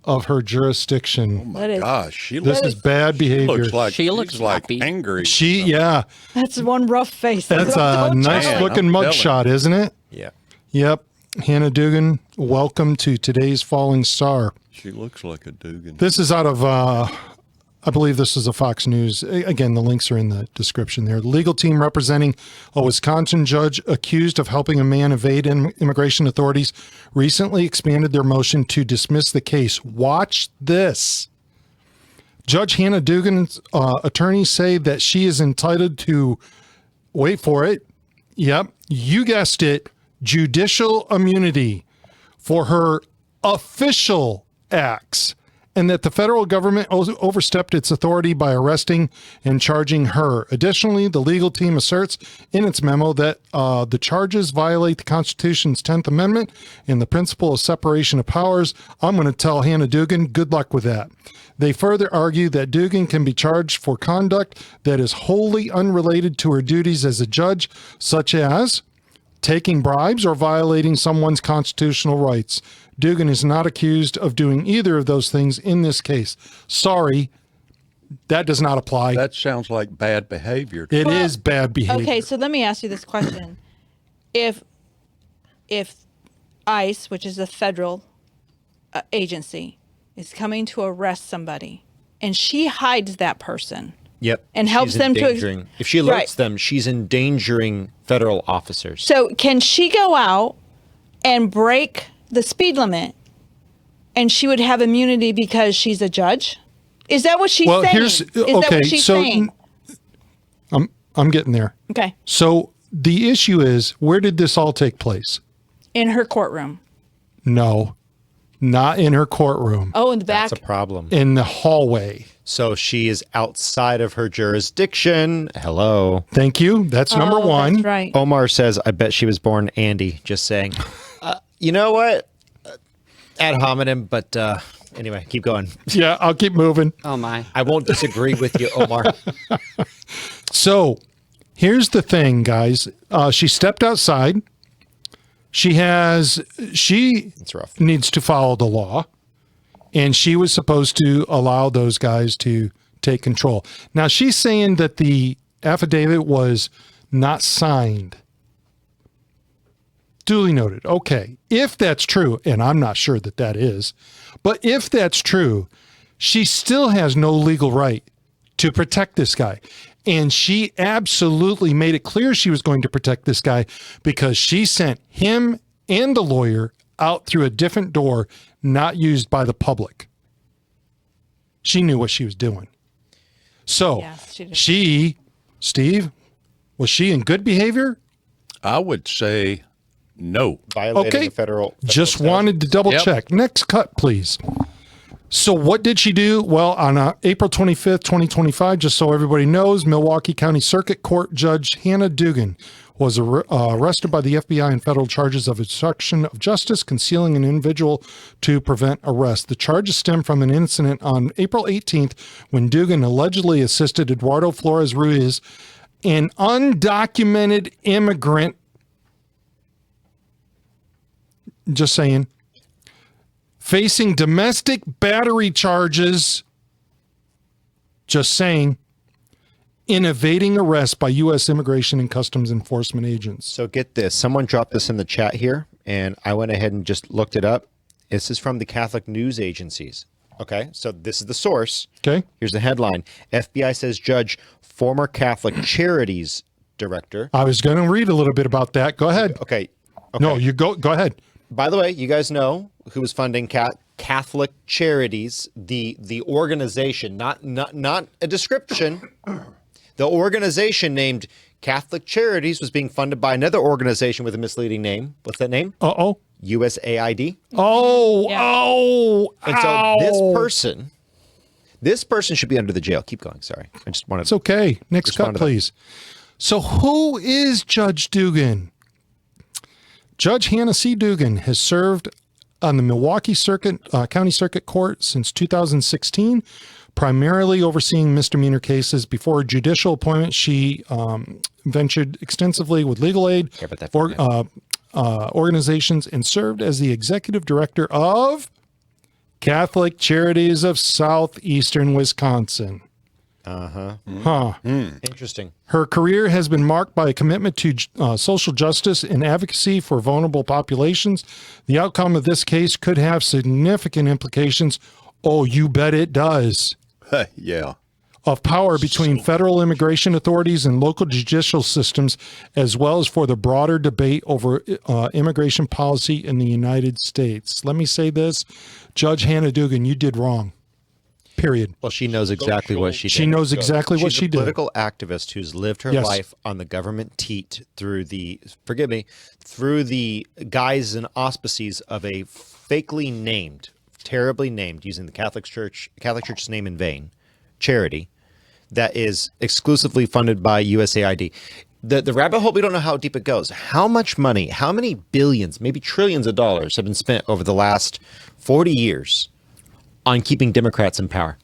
of her jurisdiction. Oh my gosh! This is bad behavior. She looks like angry. Yeah. That's one rough face. That's a nice looking mugshot, isn't it? Yeah. Yep. Hannah Dugan, welcome to today's Falling Star. She looks like a Dugan. This is out of, I believe this is a Fox News. Again, the links are in the description there. The legal team representing a Wisconsin judge accused of helping a man evade immigration authorities recently expanded their motion to dismiss the case. Watch this. Judge Hannah Dugan's attorneys say that she is entitled to, wait for it, yep, you guessed it, judicial immunity for her official acts, and that the federal government overstepped its authority by arresting and charging her. Additionally, the legal team asserts in its memo that the charges violate the Constitution's 10th Amendment and the principle of separation of powers. I'm going to tell Hannah Dugan, good luck with that. They further argue that Dugan can be charged for conduct that is wholly unrelated to her duties as a judge, such as taking bribes or violating someone's constitutional rights. Dugan is not accused of doing either of those things in this case. Sorry, that does not apply. That sounds like bad behavior. It is bad behavior. Okay, so let me ask you this question. If ICE, which is a federal agency, is coming to arrest somebody and she hides that person, yep, and helps them to, if she alerts them, she's endangering federal officers. So can she go out and break the speed limit and she would have immunity because she's a judge? Is that what she's saying? Is that what she's saying? I'm getting there. Okay. So the issue is, where did this all take place? In her courtroom. No, not in her courtroom. Oh, in the back. That's a problem. In the hallway. So she is outside of her jurisdiction. Hello. Thank you. That's number one. That's right. Omar says, I bet she was born Andy. Just saying. You know what? Ad hominem, but anyway, keep going. Yeah, I'll keep moving. Oh, my. I won't disagree with you, Omar. So here's the thing, guys. She stepped outside. She It's rough. needs to follow the law. And she was supposed to allow those guys to take control. Now, she's saying that the affidavit was not signed. Duly noted. Okay. If that's true, and I'm not sure that that is, but if that's true, she still has no legal right to protect this guy. And she absolutely made it clear she was going to protect this guy because she sent him and the lawyer out through a different door, not used by the public. She knew what she was doing. So Yes, she did. Steve, was she in good behavior? I would say no. Violating Okay. a federal Just statute. wanted to double check. Next cut, please. So what did she do? Well, on April 25th, 2025, just so everybody knows, Milwaukee County Circuit Court Judge Hannah Dugan was arrested by the FBI on federal charges of obstruction of justice, concealing an individual to prevent arrest. The charges stem from an incident on April 18th when Dugan allegedly assisted Eduardo Flores Ruiz, an undocumented immigrant, just saying, facing domestic battery charges, just saying, in evading arrest by U.S. Immigration and Customs Enforcement agents. So get this. Someone dropped this in the chat here, and I went ahead and just looked it up. This is from the Catholic news agencies. Okay, so this is the source. Okay. Here's the headline. FBI says judge, former Catholic Charities director. I was going to read a little bit about that. Go ahead. Okay. No, you go ahead. By the way, you guys know who was funding Catholic Charities, the organization, not a description. The organization named Catholic Charities was being funded by another organization with a misleading name. What's that name? Uh-oh. USAID. Oh, Yeah. oh, And so this person should be under the jail. Keep going. Sorry. I just wanted It's okay. Next Respond cut, to that. please. So who is Judge Dugan? Judge Hannah C. Dugan has served on the Milwaukee County Circuit Court since 2016, primarily overseeing misdemeanor cases. Before her judicial appointment, she ventured extensively with legal aid organizations and served as the executive director of Catholic Charities of Southeastern Wisconsin. Interesting. Her career has been marked by a commitment to social justice and advocacy for vulnerable populations. The outcome of this case could have significant implications. Oh, you bet it does. Yeah. Of power between federal immigration authorities and local judicial systems, as well as for the broader debate over immigration policy in the United States. Let me say this, Judge Hannah Dugan, you did wrong. Period. Well, she knows exactly what she did. She knows exactly what she She's a did. political activist who's lived her Yes. life on the government teat through the guise and auspices of a fakely named, terribly named, using the Catholic Church's name in vain, charity that is exclusively funded by USAID. The rabbit hole, we don't know how deep it goes. How much money, how many billions, maybe trillions of dollars have been spent over the last 40 years on keeping Democrats in power?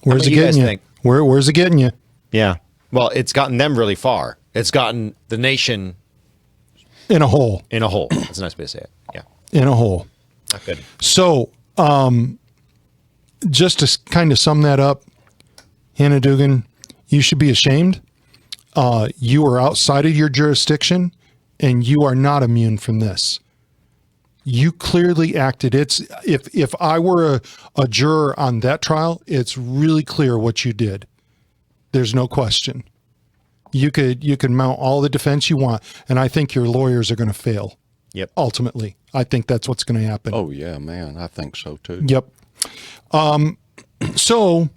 Where's How it many do you getting guys you? think? Where's it getting you? Yeah. Well, it's gotten them really far. It's gotten the nation In a hole. in a hole. That's a nice way to say it. Yeah. In a hole. Not good. So, just to kind of sum that up, Hannah Dugan, you should be ashamed. You are outside of your jurisdiction, and you are not immune from this. You clearly acted. If I were a juror on that trial, it's really clear what you did. There's no question. You could mount all the defense you want, and I think your lawyers are going to fail. Yep. Ultimately, I think that's what's going to happen. Oh, yeah, man. I think so, too. Yep. So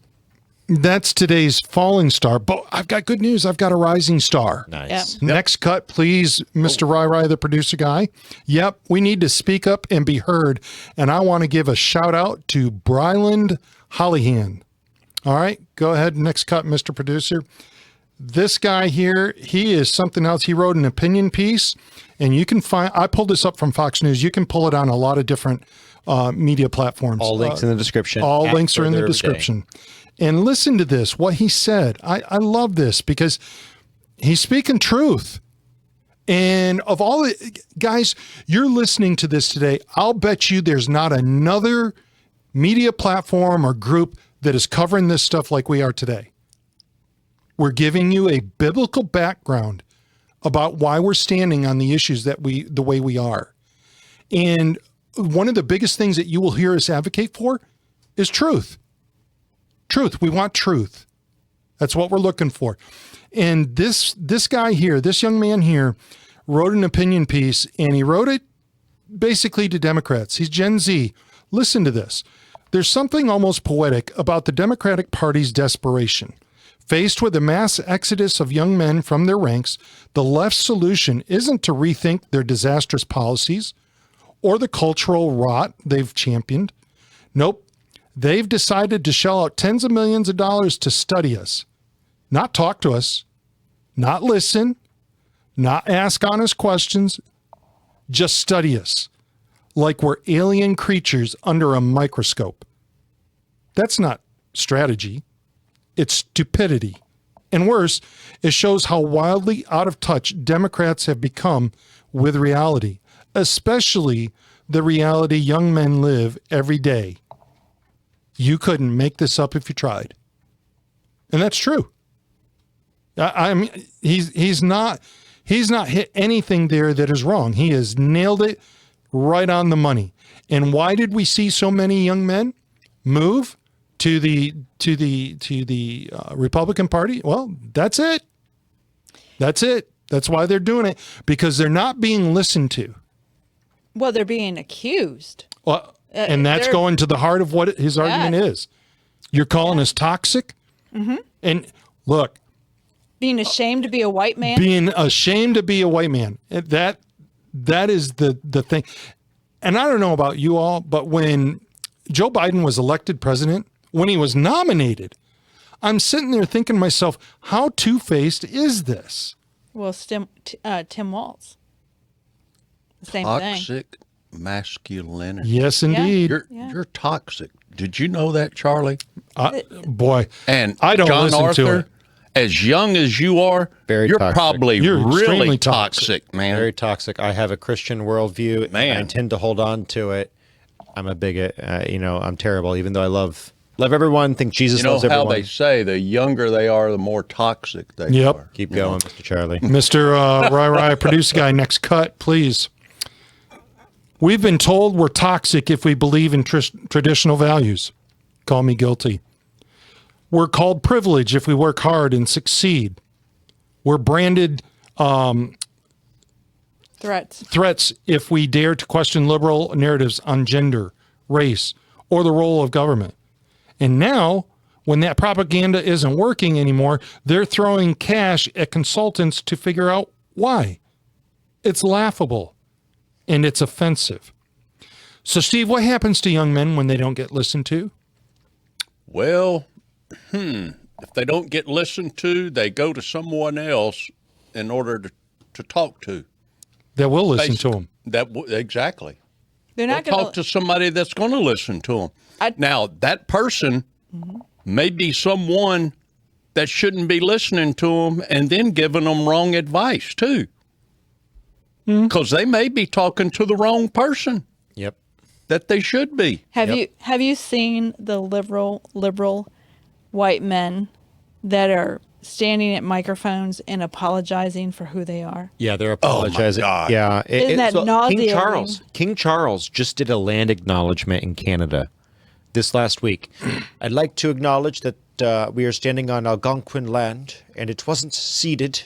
that's today's falling star. But I've got good news. I've got a rising star. Nice. Next cut, please, Mr. Rai, the producer guy. Yep, we need to speak up and be heard. And I want to give a shout out to Brilyn Hollyhand. All right, go ahead. Next cut, Mr. Producer. This guy here, he is something else. He wrote an opinion piece, and you can find, I pulled this up from Fox News. You can pull it on a lot of different media platforms. All links in the description. All At links are in the further of a day. description. And listen to this, what he said. I love this because he's speaking truth. And of all the guys, you're listening to this today, I'll bet you there's not another media platform or group that is covering this stuff like we are today. We're giving you a biblical background about why we're standing on the issues the way we are. And one of the biggest things that you will hear us advocate for is truth. Truth. We want truth. That's what we're looking for. And this guy here, this young man here, wrote an opinion piece, and he wrote it basically to Democrats. He's Gen Z. Listen to this. There's something almost poetic about the Democratic Party's desperation. Faced with a mass exodus of young men from their ranks, the left's solution isn't to rethink their disastrous policies or the cultural rot they've championed. Nope. They've decided to shell out tens of millions of dollars to study us, not talk to us, not listen, not ask honest questions, just study us like we're alien creatures under a microscope. That's not strategy. It's stupidity. And worse, it shows how wildly out of touch Democrats have become with reality, especially the reality young men live every day. You couldn't make this up if you tried. And that's true. I mean, he's not hit anything there that is wrong. He has nailed it right on the money. And why did we see so many young men move to the Republican Party? Well, that's it. That's it. That's why they're doing it, because they're not being listened to. Well, they're being accused. Well, and that's going to the heart of what his argument is. You're calling us toxic? Mm-hmm. And look. Being ashamed to be a white man? Being ashamed to be a white man. That is the thing. And I don't know about you all, but when Joe Biden was elected president, when he was nominated, I'm sitting there thinking to myself, how two-faced is this? Well, Tim Walz. Same Toxic masculinity. Yes, indeed. You're toxic. Did you know that, Charlie? Boy, and I don't John listen Arthur, to it. As young as you are, you're toxic. probably You're really extremely toxic, man. Very toxic. I have a Christian worldview, Man. and I tend to hold on to it. I'm a bigot. I'm terrible, even though I love everyone, think Jesus You know loves how everyone. they say the younger they are, the more toxic they Yep. are. Keep going, Mr. Charlie. Mr. Rai, producer guy, next cut, please. We've been told we're toxic if we believe in traditional values. Call me guilty. We're called privileged if we work hard and succeed. We're branded threats if we dare to question liberal narratives on gender, race, or the role of government. And now, when that propaganda isn't working anymore, they're throwing cash at consultants to figure out why. It's laughable and it's offensive. So, Steve, what happens to young men when they don't get listened to? Well, if they don't get listened to, they go to someone else in order to talk to. That will listen to them. Exactly. They're not going to talk to somebody that's going to listen to them. Now, that person may be someone that shouldn't be listening to them and then giving them wrong advice, too. Because they may be talking to the wrong person. Yep. That they should be. Have you seen the liberal white men that are standing at microphones and apologizing for who they are? Yeah, they're apologizing. Oh my God. Yeah. Isn't that nauseating? King Charles just did a land acknowledgement in Canada this last week. I'd like to acknowledge that we are standing on Algonquin land, and it wasn't ceded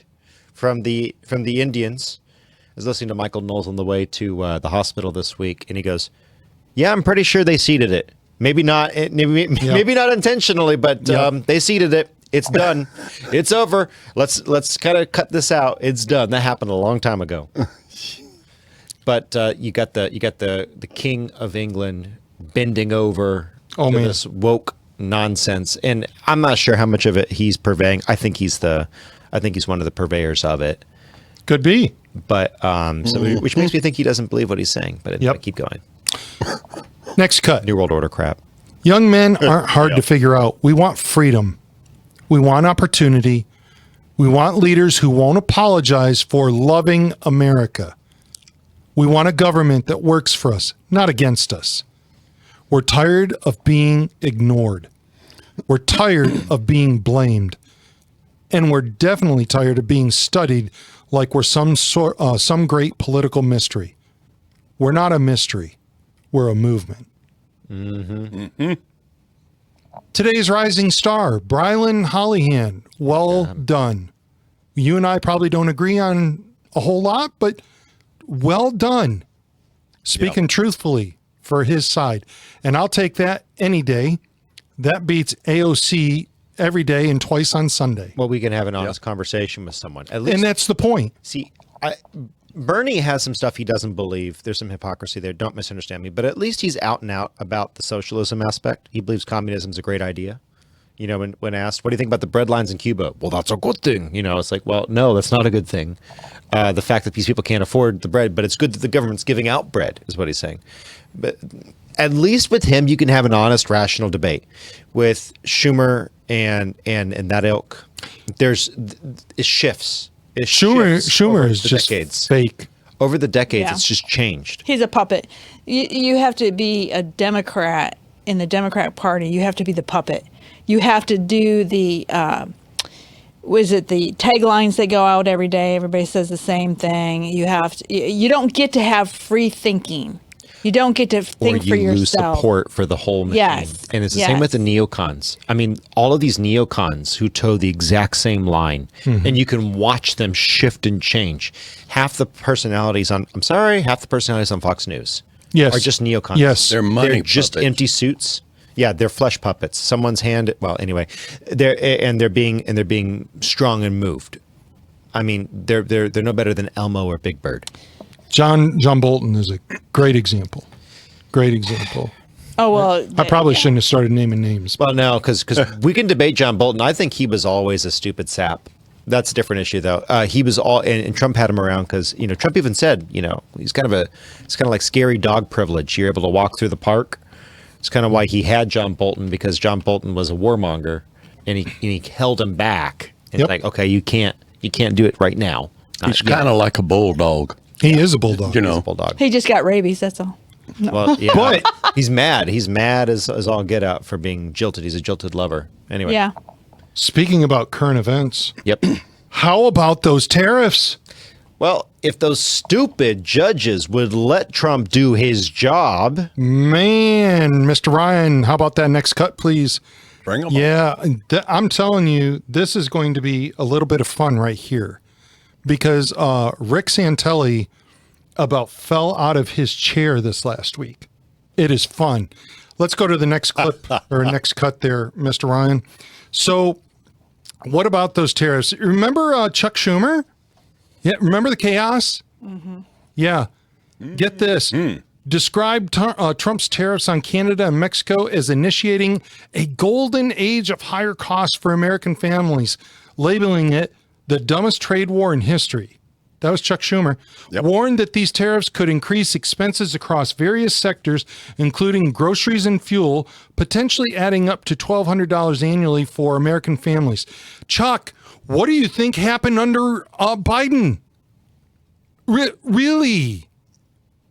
from the Indians. I was listening to Michael Knowles on the way to the hospital this week, and he goes, "Yeah, I'm pretty sure they ceded it. Maybe not intentionally, but they ceded it. It's done. It's over. Let's kind of cut this out. It's done. That happened a long time ago." But you got the King of England bending over to this woke nonsense, and I'm not sure how much of it he's purveying. I think he's one of the purveyors of it. Could be. But which makes me think he doesn't believe what he's saying. But anyway, keep going. Next cut. New World Order crap. Young men aren't hard to figure out. We want freedom. We want opportunity. We want leaders who won't apologize for loving America. We want a government that works for us, not against us. We're tired of being ignored. We're tired of being blamed. And we're definitely tired of being studied like we're some great political mystery. We're not a mystery. We're a movement. Today's rising star, Brilyn Hollyhand. Well done. You and I probably don't agree on a whole lot, but well done. Speaking truthfully for his side. And I'll take that any day. That beats AOC every day and twice on Sunday. Well, we can have an honest conversation with someone. At least, and that's the point. See, Bernie has some stuff he doesn't believe. There's some hypocrisy there. Don't misunderstand me. But at least he's out and out about the socialism aspect. He believes communism is a great idea. You know, when asked, what do you think about the bread lines in Cuba? Well, that's a good thing. You know, it's like, well, no, that's not a good thing. The fact that these people can't afford the bread, but it's good that the government's giving out bread is what he's saying. But at least with him, you can have an honest, rational debate. With Schumer and that ilk, it shifts. Schumer is just decades. fake. Over the decades, Yeah. it's just changed. He's a puppet. You have to be a Democrat in the Democratic Party. You have to be the puppet. You have to do the, the taglines that go out every day? Everybody says the same thing. You don't get to have free thinking. You don't get to think for yourself. Or you lose yourself. support for the whole machine. Yes. And it's the same with the neocons. I mean, all of these neocons who toe the exact same line, and you can watch them shift and change. Half the personalities on Fox News are just neocons. Yes. They're just puppets. empty suits. Yeah, they're flesh puppets. Someone's hand. Well, anyway, they're being strung and moved. I mean, they're no better than Elmo or Big Bird. John Bolton is a great example. Great example. Oh, well. I probably shouldn't have started naming names. Well, no, because we can debate John Bolton. I think he was always a stupid sap. That's a different issue, though. He was and Trump had him around because Trump even said it's kind of like scary dog privilege. You're able to walk through the park. It's kind of why he had John Bolton, because John Bolton was a warmonger, and he held him back. And Yep. like, okay, you can't do it right now. He's kind of like a bulldog. He is a bulldog. He's a bulldog. He just got rabies, that's all. Well, yeah, But- he's mad. He's mad as all get out for being jilted. He's a jilted lover. Anyway. Yeah. Speaking about current events, Yep. how about those tariffs? Well, if those stupid judges would let Trump do his job. Man, Mr. Ryan, how about that next cut, please? Bring them Yeah, I'm telling you, this is going to be a little bit of fun right here, because Rick Santelli about fell out of his chair this last week. It is fun. Let's go to the next clip or next cut there, Mr. Ryan. So what about those tariffs? Remember Chuck Schumer? Yeah, remember the chaos? Mm-hmm. Yeah. Get this. Described Trump's tariffs on Canada and Mexico as initiating a golden age of higher costs for American families, labeling it the dumbest trade war in history. That was Chuck Schumer. Yep. Warned that these tariffs could increase expenses across various sectors, including groceries and fuel, potentially adding up to $1,200 annually for American families. Chuck, what do you think happened under Biden? Really?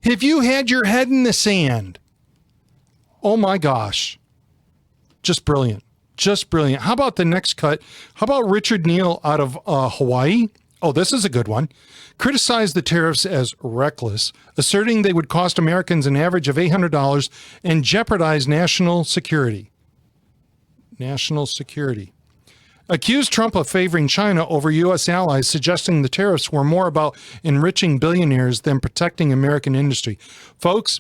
Have you had your head in the sand? Oh my gosh. Just brilliant. Just brilliant. How about the next cut? How about Richard Neal out of Hawaii? Oh, this is a good one. Criticized the tariffs as reckless, asserting they would cost Americans an average of $800 and jeopardize national security. National security. Accused Trump of favoring China over U.S. allies, suggesting the tariffs were more about enriching billionaires than protecting American industry. Folks,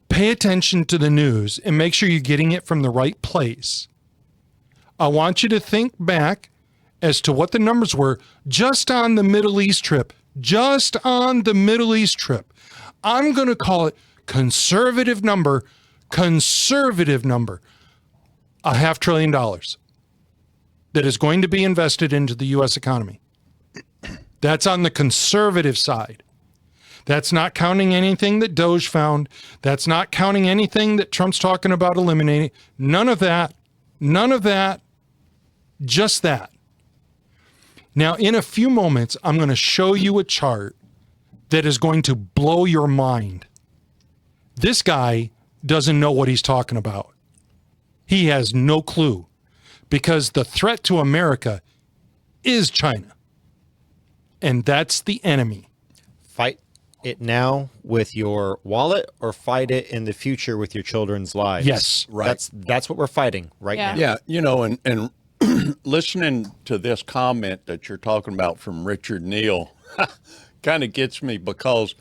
pay attention to the news and make sure you're getting it from the right place. I want you to think back as to what the numbers were just on the Middle East trip. Just on the Middle East trip. I'm going to call it conservative number, $500 billion that is going to be invested into the U.S. economy. That's on the conservative side. That's not counting anything that Doge found. That's not counting anything that Trump's talking about eliminating. None of that. None of that. Just that. Now, in a few moments, I'm going to show you a chart that is going to blow your mind. This guy doesn't know what he's talking about. He has no clue, because the threat to America is China. And that's the enemy. Fight it now with your wallet, or fight it in the future with your children's lives. Yes. Right. That's what we're fighting right Yeah. now. Yeah, and listening to this comment that you're talking about from Richard Neal kind of gets me, because,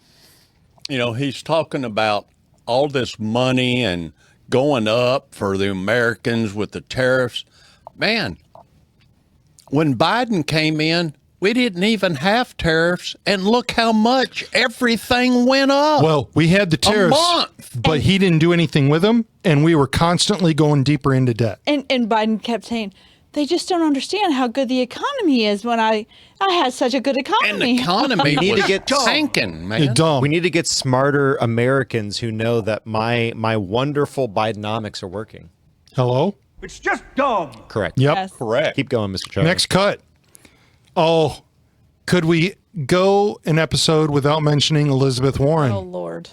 he's talking about all this money and going up for the Americans with the tariffs. Man, when Biden came in, we didn't even have tariffs, and look how much everything went up. Well, we had the tariffs, month. but he didn't do anything with them, and we were constantly going deeper into debt. And Biden kept saying, they just don't understand how good the economy is when I had such a good and economy. the economy need to was get tanking, man. Dumb. We need to get smarter Americans who know that my wonderful Bidenomics are working. Hello? It's just dumb. Correct. Yep. Yes. Correct. Keep going, Mr. Charlie. Next cut. Oh, could we go an episode without mentioning Elizabeth Warren? Oh, Lord.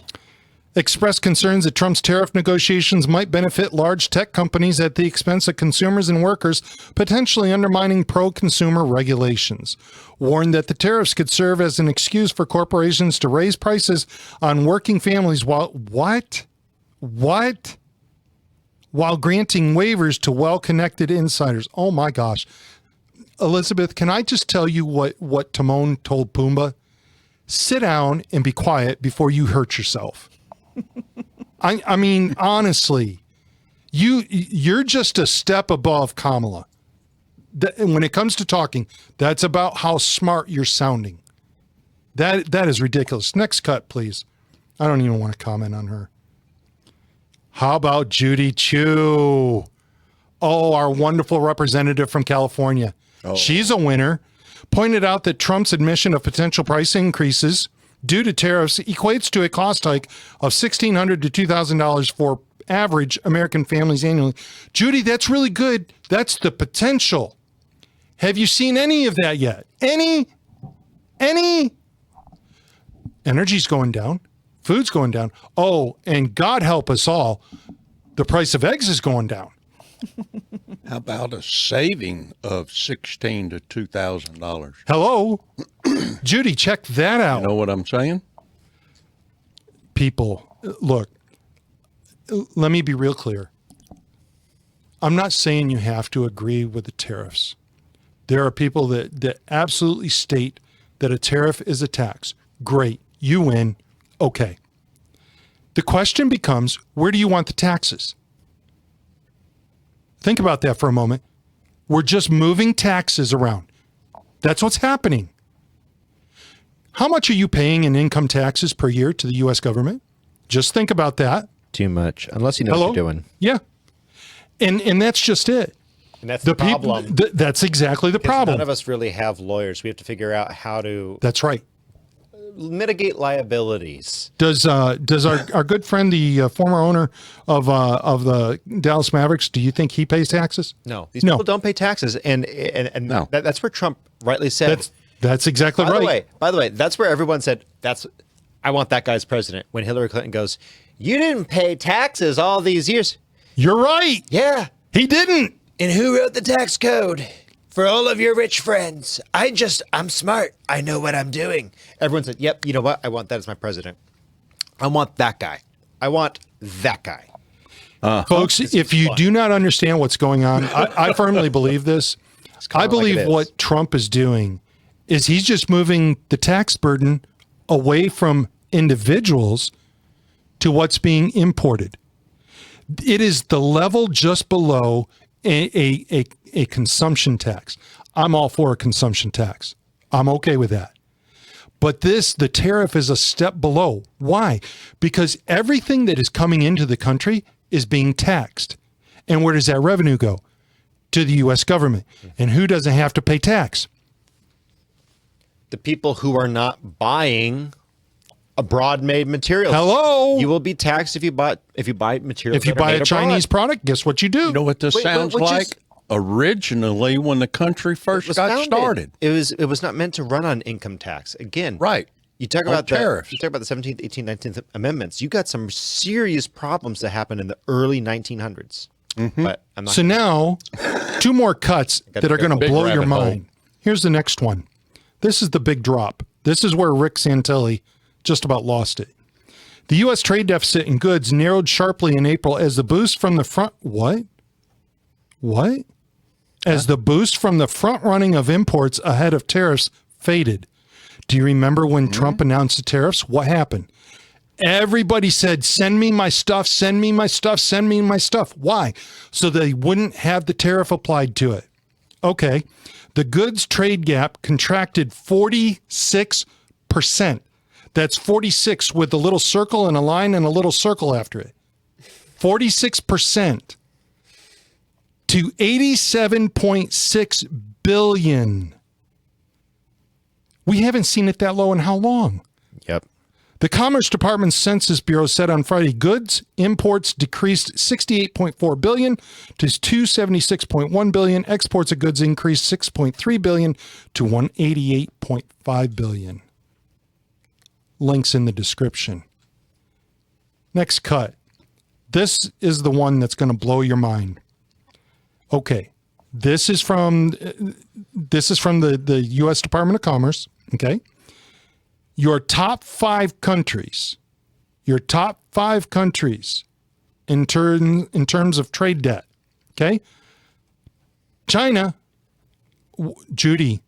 Expressed concerns that Trump's tariff negotiations might benefit large tech companies at the expense of consumers and workers, potentially undermining pro-consumer regulations. Warned that the tariffs could serve as an excuse for corporations to raise prices on working families while while granting waivers to well-connected insiders. Oh my gosh. Elizabeth, can I just tell you what Timon told Pumbaa? Sit down and be quiet before you hurt yourself. I mean, honestly, you're just a step above Kamala. When it comes to talking, that's about how smart you're sounding. That is ridiculous. Next cut, please. I don't even want to comment on her. How about Judy Chu? Oh, our wonderful representative from California. Oh. She's a winner. Pointed out that Trump's admission of potential price increases due to tariffs equates to a cost hike of $1,600 to $2,000 for average American families annually. Judy, that's really good. That's the potential. Have you seen any of that yet? Any? Energy's going down. Food's going down. Oh, and God help us all, the price of eggs is going down. How about a saving of $1,600 to $2,000? Hello? Judy, check that out. You know what I'm saying? People, look, let me be real clear. I'm not saying you have to agree with the tariffs. There are people that absolutely state that a tariff is a tax. Great. You win. Okay. The question becomes, where do you want the taxes? Think about that for a moment. We're just moving taxes around. That's what's happening. How much are you paying in income taxes per year to the U.S. government? Just think about that. Too much, unless you know what you're doing. Yeah. And that's just it. And that's the problem. That's exactly the problem. None of us really have lawyers. We have to figure out how to That's right. mitigate liabilities. Does our good friend, the former owner of the Dallas Mavericks, do you think he pays taxes? No, these people don't pay taxes, and No. that's where Trump rightly said. That's exactly right. By the way, that's where everyone said I want that guy as president. When Hillary Clinton goes, you didn't pay taxes all these years. You're right. Yeah, He didn't. and who wrote the tax code? For all of your rich friends. I'm smart. I know what I'm doing. Everyone said, yep, you know what? I want that as my president. I want that guy. I want that guy. Folks, if you do not understand what's going on, I firmly believe this. I believe what Trump is doing is he's just moving the tax burden away from individuals to what's being imported. It is the level just below a consumption tax. I'm all for a consumption tax. I'm okay with that. But the tariff is a step below. Why? Because everything that is coming into the country is being taxed. And where does that revenue go? To the U.S. government. And who doesn't have to pay tax? The people who are not buying abroad-made materials. Hello. You will be taxed if you buy materials. If you buy a Chinese product, guess what you do? You know what this sounds like? Originally, when the country first got started, it was not meant to run on income tax. Again, right? You talk On about tariffs. You talk about the 17th, 18th, 19th amendments. You got some serious problems that happened in the early 1900s. But I'm not. So now, two more cuts that are going to blow your rabbit hole. mind. Here's the next one. This is the big drop. This is where Rick Santelli just about lost it. The U.S. trade deficit in goods narrowed sharply in April as the boost from the front... What? As the boost from the front running of imports ahead of tariffs faded. Do you remember when Trump announced the tariffs? What happened? Everybody said, send me my stuff, send me my stuff, send me my stuff. Why? So they wouldn't have the tariff applied to it. Okay. The goods trade gap contracted 46%. That's 46 with a little circle and a line and a little circle after it. 46% to 87.6 billion. We haven't seen it that low in how long? Yep. The Commerce Department Census Bureau said on Friday goods imports decreased 68.4 billion to 276.1 billion. Exports of goods increased 6.3 billion to 188.5 billion. Links in the description. Next cut. This is the one that's going to blow your mind. Okay. This is from the U.S. Department of Commerce. Okay. Your top five countries in terms of trade debt. Okay. China, Judy,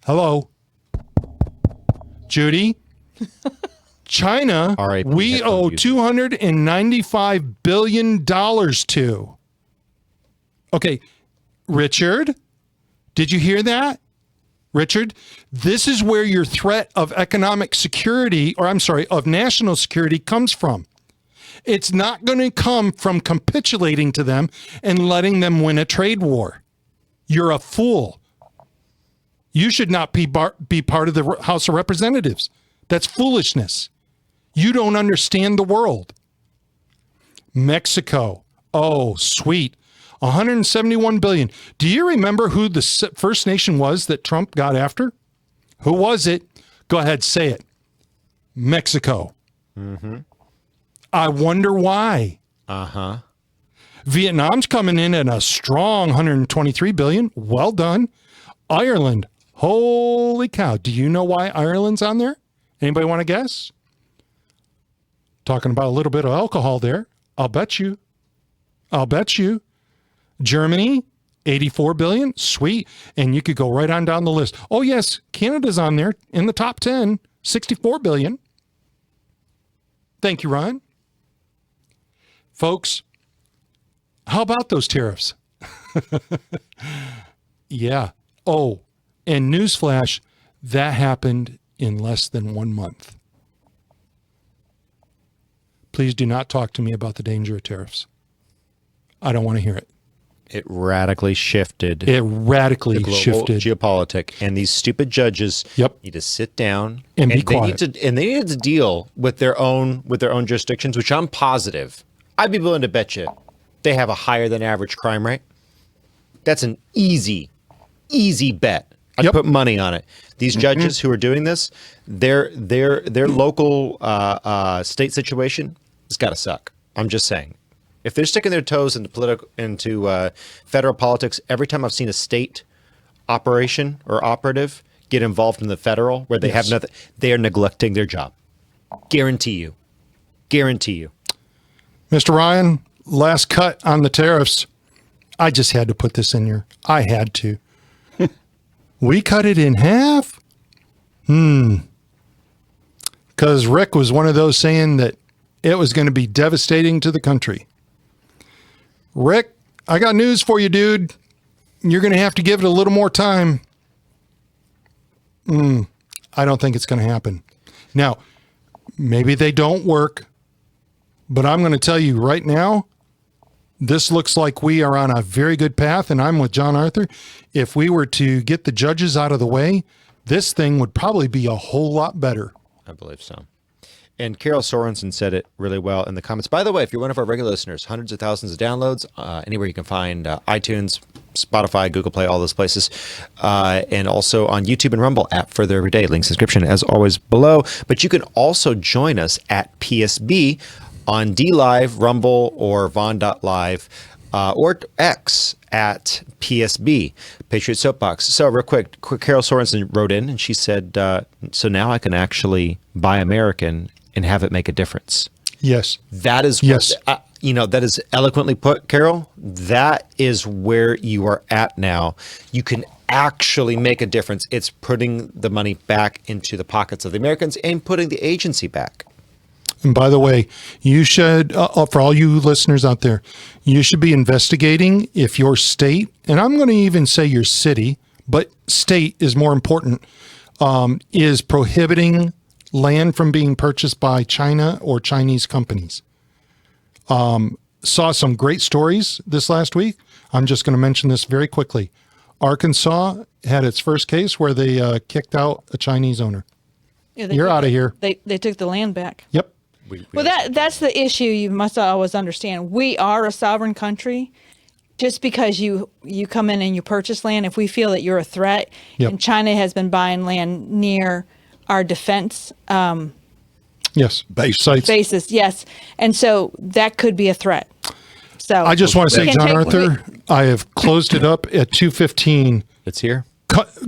hello. Judy, China, we owe $295 billion to. Okay. Richard, did you hear that? Richard, this is where your threat of economic security, of national security comes from. It's not going to come from capitulating to them and letting them win a trade war. You're a fool. You should not be part of the House of Representatives. That's foolishness. You don't understand the world. Mexico. Oh, sweet. 171 billion. Do you remember who the first nation was that Trump got after? Who was it? Go ahead, say it. Mexico. Mm-hmm. I wonder why. Uh-huh. Vietnam's coming in at a strong 123 billion. Well done. Ireland. Holy cow. Do you know why Ireland's on there? Anybody want to guess? Talking about a little bit of alcohol there. I'll bet you. Germany, 84 billion. Sweet. And you could go right on down the list. Oh, yes, Canada's on there in the top 10, 64 billion. Thank you, Ryan. Folks, how about those tariffs? Yeah. Oh, and newsflash, that happened in less than 1 month. Please do not talk to me about the danger of tariffs. I don't want to hear it. It radically shifted. The global geopolitics, and these stupid judges need to sit down and be quiet. They need to deal with their own jurisdictions, which I'm positive. I'd be willing to bet you they have a higher than average crime rate. That's an easy bet. I'd put money on it. These judges who are doing this, their local state situation has got to suck. I'm just saying. If they're sticking their toes into federal politics, every time I've seen a state operation or operative get involved in the federal where they have nothing, they are neglecting their job. Guarantee you. Mr. Ryan, last cut on the tariffs. I just had to put this in here. I had to. We cut it in half? Because Rick was one of those saying that it was going to be devastating to the country. Rick, I got news for you, dude. You're going to have to give it a little more time. I don't think it's going to happen. Now, maybe they don't work, but I'm going to tell you right now, this looks like we are on a very good path, and I'm with John Arthur. If we were to get the judges out of the way, this thing would probably be a whole lot better. I believe so. And Carol Sorensen said it really well in the comments. By the way, if you're one of our regular listeners, hundreds of thousands of downloads, anywhere you can find iTunes, Spotify, Google Play, all those places. And also on YouTube and Rumble at Further Every Day. Link subscription as always below. But you can also join us at PSB on DLive, Rumble, or Vaughn.live, or X at PSB, Patriot Soapbox. So real quick, Carol Sorensen wrote in and she said, so now I can actually buy American and have it make a difference. Yes. That is, that is eloquently put, Carol. That is where you are at now. You can actually make a difference. It's putting the money back into the pockets of the Americans and putting the agency back. And by the way, you should, for all you listeners out there, you should be investigating if your state, and I'm going to even say your city, but state is more important, is prohibiting land from being purchased by China or Chinese companies. Saw some great stories this last week. I'm just going to mention this very quickly. Arkansas had its first case where they kicked out a Chinese owner. Yeah, You're out of here. They took the land back. Yep. Well, that's the issue you must always understand. We are a sovereign country. Just because you come in and you purchase land, if we feel that you're a threat, Yep. and China has been buying land near our defense Yes. Sites. bases, yes, and so that could be a threat. So I just want to say, we can John take- Arthur, I have closed it up at 2:15. It's here.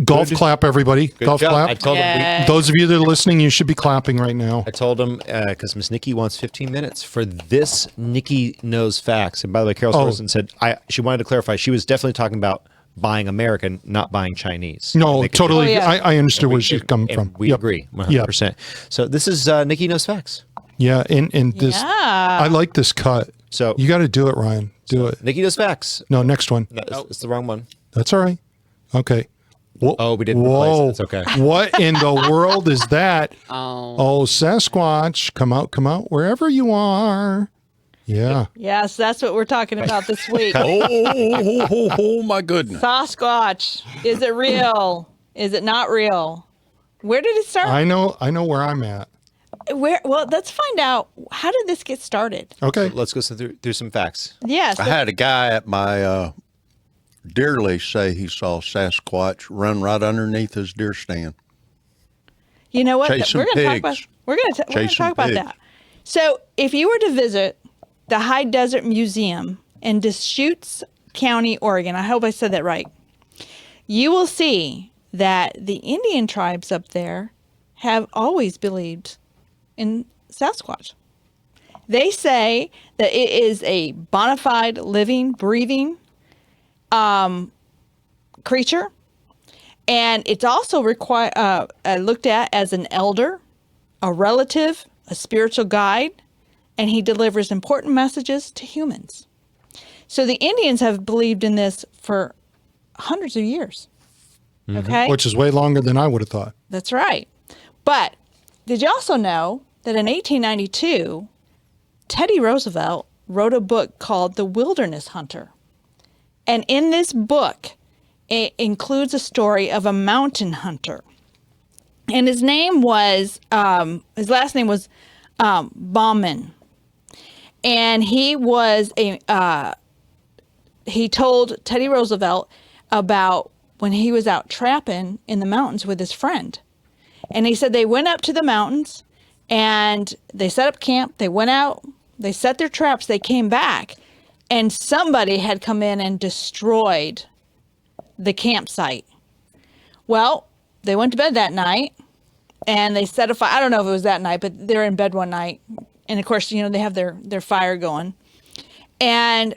Golf clap, everybody. Good Golf job. clap. I told him. Yeah. Those of you that are listening, you should be clapping right now. I told him because Miss Nikki wants 15 minutes for this. Nikki knows facts. And by the way, Carol Sorensen said she wanted to clarify. She was definitely talking about buying American, not buying Chinese. No, Make it totally. Oh, yeah. I understood where she's coming and from. We Yep. agree 100%. So this is Nikki knows facts. Yeah, and this, Yeah. I like this cut. So You got to do it, Ryan. Do it. Nikki knows facts. No, next one. No, it's the wrong one. That's all right. Okay. Whoa. Oh, we didn't replace it. It's okay. What in the world is that? Oh, Sasquatch, come out, wherever you are. Yeah. Yes, that's what we're talking about this week. Oh, my goodness. Sasquatch. Is it real? Is it not real? Where did it start? I know where I'm at. Well, let's find out. How did this get started? Okay. Let's go through some facts. Yes. I had a guy at my deer lease say he saw Sasquatch run right underneath his deer stand. You know what? Chasing We're going to talk about. pigs. We're going to Chasing talk about pigs. that. So, if you were to visit the High Desert Museum in Deschutes County, Oregon, I hope I said that right. You will see that the Indian tribes up there have always believed in Sasquatch. They say that it is a bona fide, living, breathing creature. And it's also looked at as an elder, a relative, a spiritual guide, and he delivers important messages to humans. So the Indians have believed in this for hundreds of years. Okay? Which is way longer than I would have thought. That's right. But did you also know that in 1892, Teddy Roosevelt wrote a book called The Wilderness Hunter? And in this book, it includes a story of a mountain hunter. And his name was, his last name was Bauman. And he was he told Teddy Roosevelt about when he was out trapping in the mountains with his friend. And he said they went up to the mountains and they set up camp. They went out, they set their traps, they came back, and somebody had come in and destroyed the campsite. Well, they went to bed that night and they set a fire. I don't know if it was that night, but they're in bed one night. And of course, you know, they have their fire going. And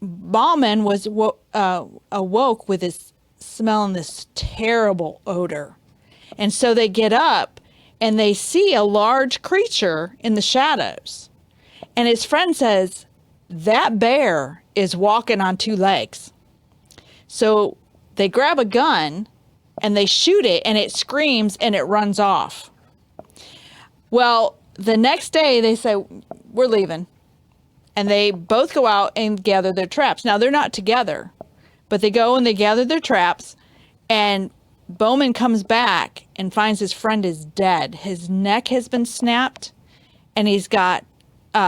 Bauman was awoke with his smelling this terrible odor. And so they get up and they see a large creature in the shadows. And his friend says, that bear is walking on two legs. So they grab a gun and they shoot it and it screams and it runs off. Well, the next day they say, we're leaving. And they both go out and gather their traps. Now they're not together, but they go and they gather their traps, and Bowman comes back and finds his friend is dead. His neck has been snapped and he's got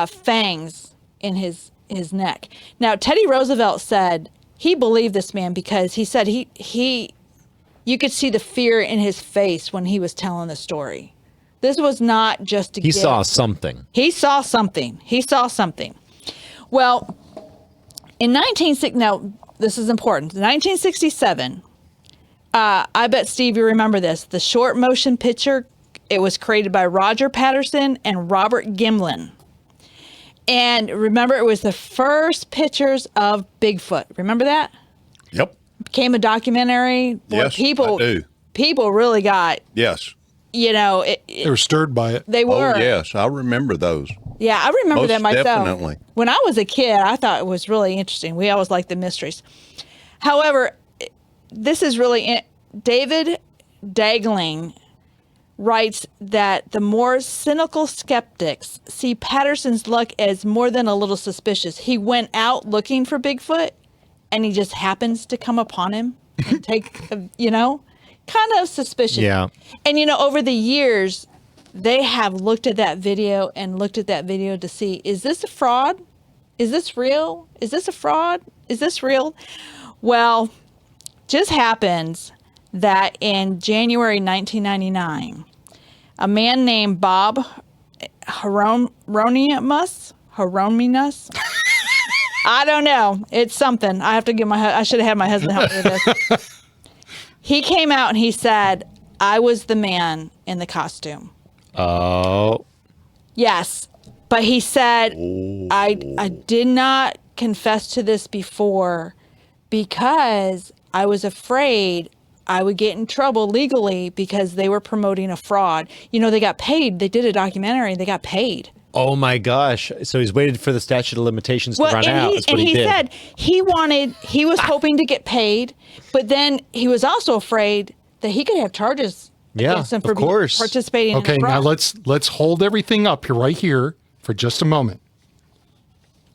fangs in his neck. Now, Teddy Roosevelt said he believed this man because he said you could see the fear in his face when he was telling the story. This was not just to He saw something. He saw something. He saw something. Well, now this is important. In 1967, I bet, Steve, you remember this. The short motion picture, it was created by Roger Patterson and Robert Gimlin. And remember, it was the first pictures of Bigfoot. Remember that? Yep. Became a documentary. Boy, Yes, I do. People really got Yes. They were stirred by it. They were. Oh, yes. I remember those. Yeah, I remember Most that myself. definitely. When I was a kid, I thought it was really interesting. We always liked the mysteries. However, this is really David Dagling writes that the more cynical skeptics see Patterson's luck as more than a little suspicious. He went out looking for Bigfoot, and he just happens to come upon him and take, kind of suspicious. Yeah. And, over the years, they have looked at that video to see, is this a fraud? Is this real? Is this a fraud? Is this real? Well, just happens that in January 1999, a man named Bob Hieronymus, I don't know. It's something. I have to I should have had my husband help me with this. He came out and he said, I was the man in the costume. Oh. Yes. But he said, I did not confess to this before because I was afraid I would get in trouble legally because they were promoting a fraud. They got paid. They did a documentary. They got paid. Oh my gosh! So he's waited for the statute of limitations to run out. That's what he did. Said he was hoping to get paid, but then he was also afraid that he could have charges against him for participating in Okay, fraud. now let's hold everything up here right here for just a moment.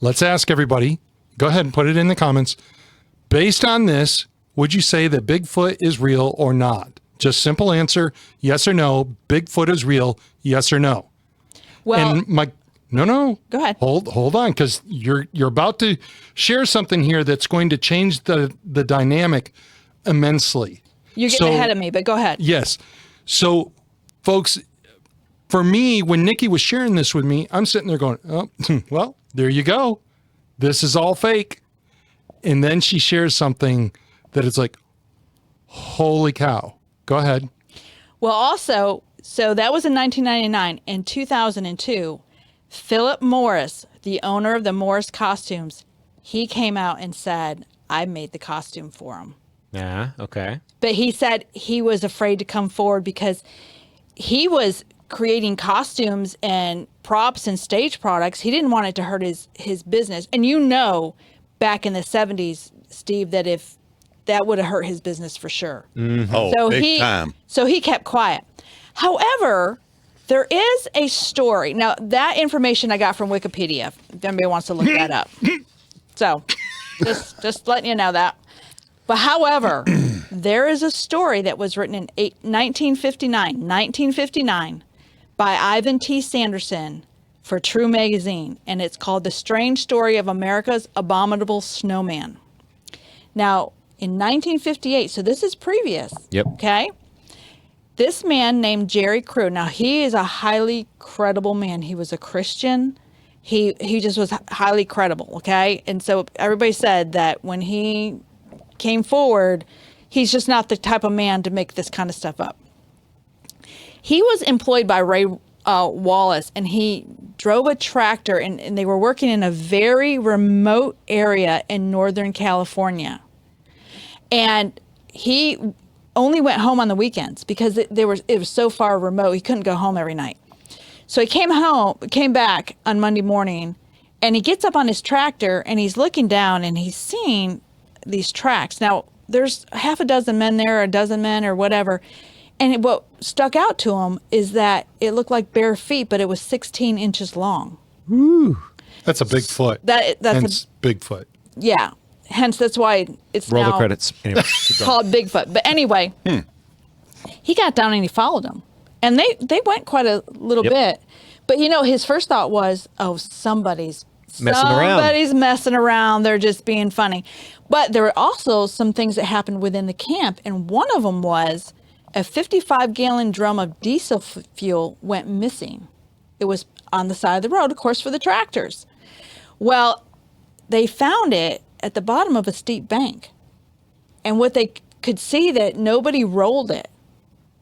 Let's ask everybody. Go ahead and put it in the comments. Based on this, would you say that Bigfoot is real or not? Just simple answer, yes or no. Bigfoot is real, yes or no. Well, and no. Go ahead. Hold on, because you're about to share something here that's going to change the dynamic immensely. You're getting ahead of me, but go ahead. Yes. So, folks, for me, when Nikki was sharing this with me, I'm sitting there going, oh, well, there you go. This is all fake. And then she shares something that is like, holy cow. Go ahead. Well, also, so that was in 1999. In 2002, Philip Morris, the owner of the Morris costumes, he came out and said, I made the costume for him. Yeah, okay. But he said he was afraid to come forward because he was creating costumes and props and stage products. He didn't want it to hurt his business. And back in the 70s, Steve, that if that would have hurt his business for sure. Mm-hmm. Oh, so big time. So he kept quiet. However, there is a story. Now, that information I got from Wikipedia, if anybody wants to look that up. So just letting you know that. But however, there is a story that was written in 1959 by Ivan T. Sanderson for True Magazine, and it's called The Strange Story of America's Abominable Snowman. Now, in 1958, so this is previous. Yep. Okay? This man named Jerry Crew, now he is a highly credible man. He was a Christian. He just was highly credible, okay? And so everybody said that when he came forward, he's just not the type of man to make this kind of stuff up. He was employed by Ray Wallace, and he drove a tractor, and they were working in a very remote area in Northern California. And he only went home on the weekends because it was so far remote. He couldn't go home every night. So he came back on Monday morning, and he gets up on his tractor, and he's looking down, and he's seeing these tracks. Now, there's half a dozen men there, or a dozen men, or whatever. And what stuck out to him is that it looked like bare feet, but it was 16 inches long. Woo. That's a big foot. That's Bigfoot. Yeah. Hence, that's why it's Roll now the credits. Anyway, keep going. called Bigfoot. But anyway, he got down and he followed him. And they went quite a little bit. But, his first thought was, oh, somebody's messing around. They're just being funny. But there were also some things that happened within the camp. And one of them was a 55-gallon drum of diesel fuel went missing. It was on the side of the road, of course, for the tractors. Well, they found it at the bottom of a steep bank. And what they could see that nobody rolled it.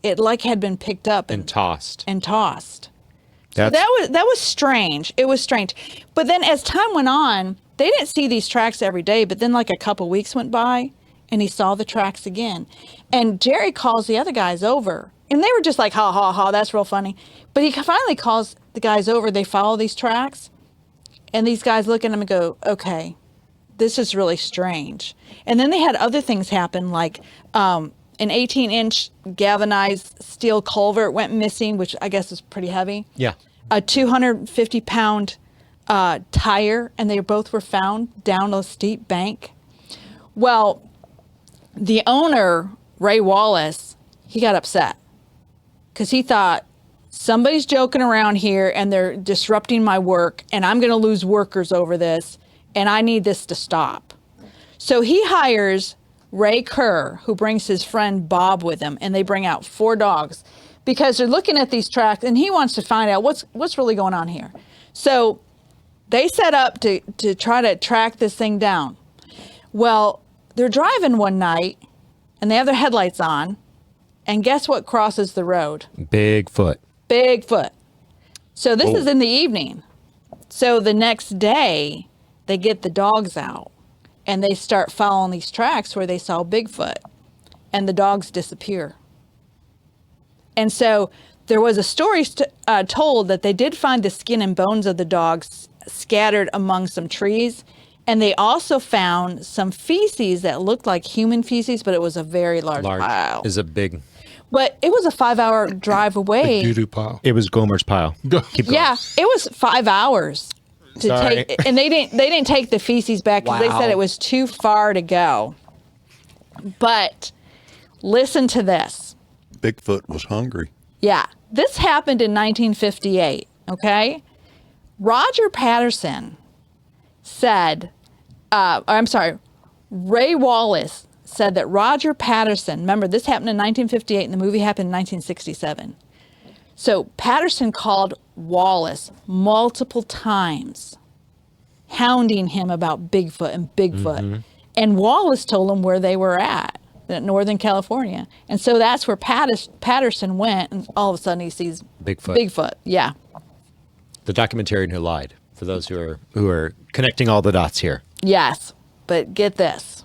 It had been picked up and tossed. So that was strange. It was strange. But then as time went on, they didn't see these tracks every day, but then a couple weeks went by and he saw the tracks again. And Jerry calls the other guys over And they were just like, ha, ha, ha, that's real funny. But he finally calls the guys over. They follow these tracks. And these guys look at him and go, okay, this is really strange. And then they had other things happen, like an 18-inch galvanized steel culvert went missing, which I guess is pretty heavy. Yeah. A 250-pound tire, and they both were found down a steep bank. Well, the owner, Ray Wallace, he got upset because he thought, somebody's joking around here and they're disrupting my work, and I'm going to lose workers over this, and I need this to stop. So he hires Ray Kerr, who brings his friend Bob with him, and they bring out 4 dogs because they're looking at these tracks, and he wants to find out what's really going on here. So they set up to try to track this thing down. Well, they're driving one night, and they have their headlights on, and guess what crosses the road? Bigfoot. Bigfoot. So this is in the evening. So the next day, they get the dogs out, and they start following these tracks where they saw Bigfoot, and the dogs disappear. And so there was a story told that they did find the skin and bones of the dogs scattered among some trees, and they also found some feces that looked like human feces, but it was a very large pile. Is a big. But it was a 5-hour drive away. Doo-doo pile. It was Gomer's pile. Keep going. Yeah, it was 5 hours to Sorry. take, and they didn't take the feces back because they said it was too far to go. But listen to this. Bigfoot was hungry. Yeah, this happened in 1958. Okay, Roger Patterson said, Ray Wallace said that Roger Patterson, remember this happened in 1958 and the movie happened in 1967. So Patterson called Wallace multiple times, hounding him about Bigfoot and Bigfoot. Mm-hmm. And Wallace told him where they were at Northern California. And so that's where Patterson went, and all of a sudden he sees Bigfoot. Yeah. The documentarian who lied, for those who are connecting all the dots here. Yes, but get this.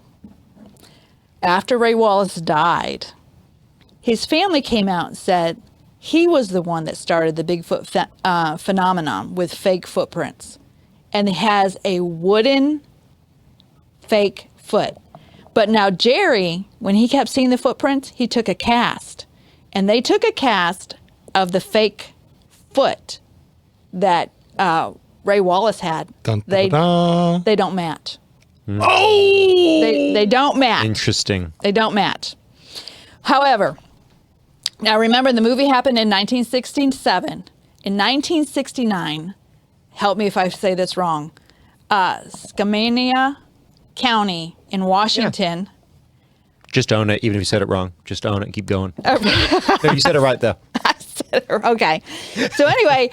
After Ray Wallace died, his family came out and said he was the one that started the Bigfoot phenomenon with fake footprints. And he has a wooden fake foot. But now Jerry, when he kept seeing the footprints, he took a cast. And they took a cast of the fake foot that Ray Wallace had. Dun, dun, dun. They don't match. Oh! They don't match. Interesting. They don't match. However, now remember the movie happened in 1967. In 1969, help me if I say this wrong, Skamania County in Washington. Just own it, even if you said it wrong. Just own it and keep going. No, you said it right, though. I said it, okay. So anyway,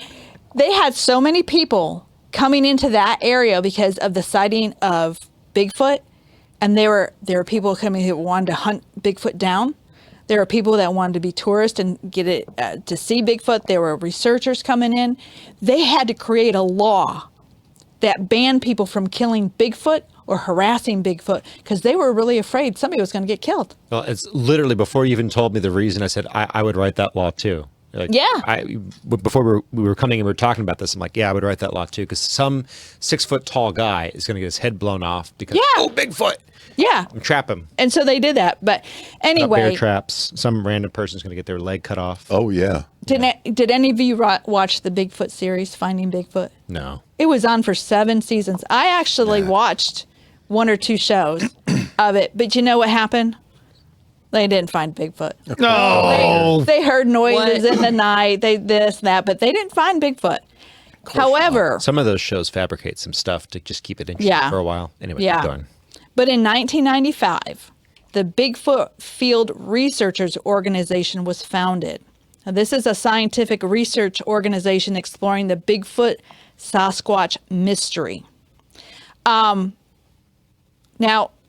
they had so many people coming into that area because of the sighting of Bigfoot, and there were people coming who wanted to hunt Bigfoot down. There were people that wanted to be tourists and get it to see Bigfoot. There were researchers coming in. They had to create a law that banned people from killing Bigfoot or harassing Bigfoot because they were really afraid somebody was going to get killed. Well, it's literally before you even told me the reason, I said I would write that law too. Like, Yeah. Before we were coming and we were talking about this, I'm like, yeah, I would write that law too, because some 6-foot tall guy is going to get his head blown off because, Bigfoot. Yeah. And trap him. And so they did that. But anyway. Bear traps. Some random person's going to get their leg cut off. Oh, yeah. Did any of you watch the Bigfoot series, Finding Bigfoot? No. It was on for 7 seasons. I actually watched 1 or 2 shows of it. But you know what happened? They didn't find Bigfoot. No. They heard noises in the night, this, that, but they didn't find Bigfoot. However, Some of those shows fabricate some stuff to just keep it interesting for a while. Anyway, keep going. But in 1995, the Bigfoot Field Researchers Organization was founded. Now, this is a scientific research organization exploring the Bigfoot Sasquatch mystery. Now,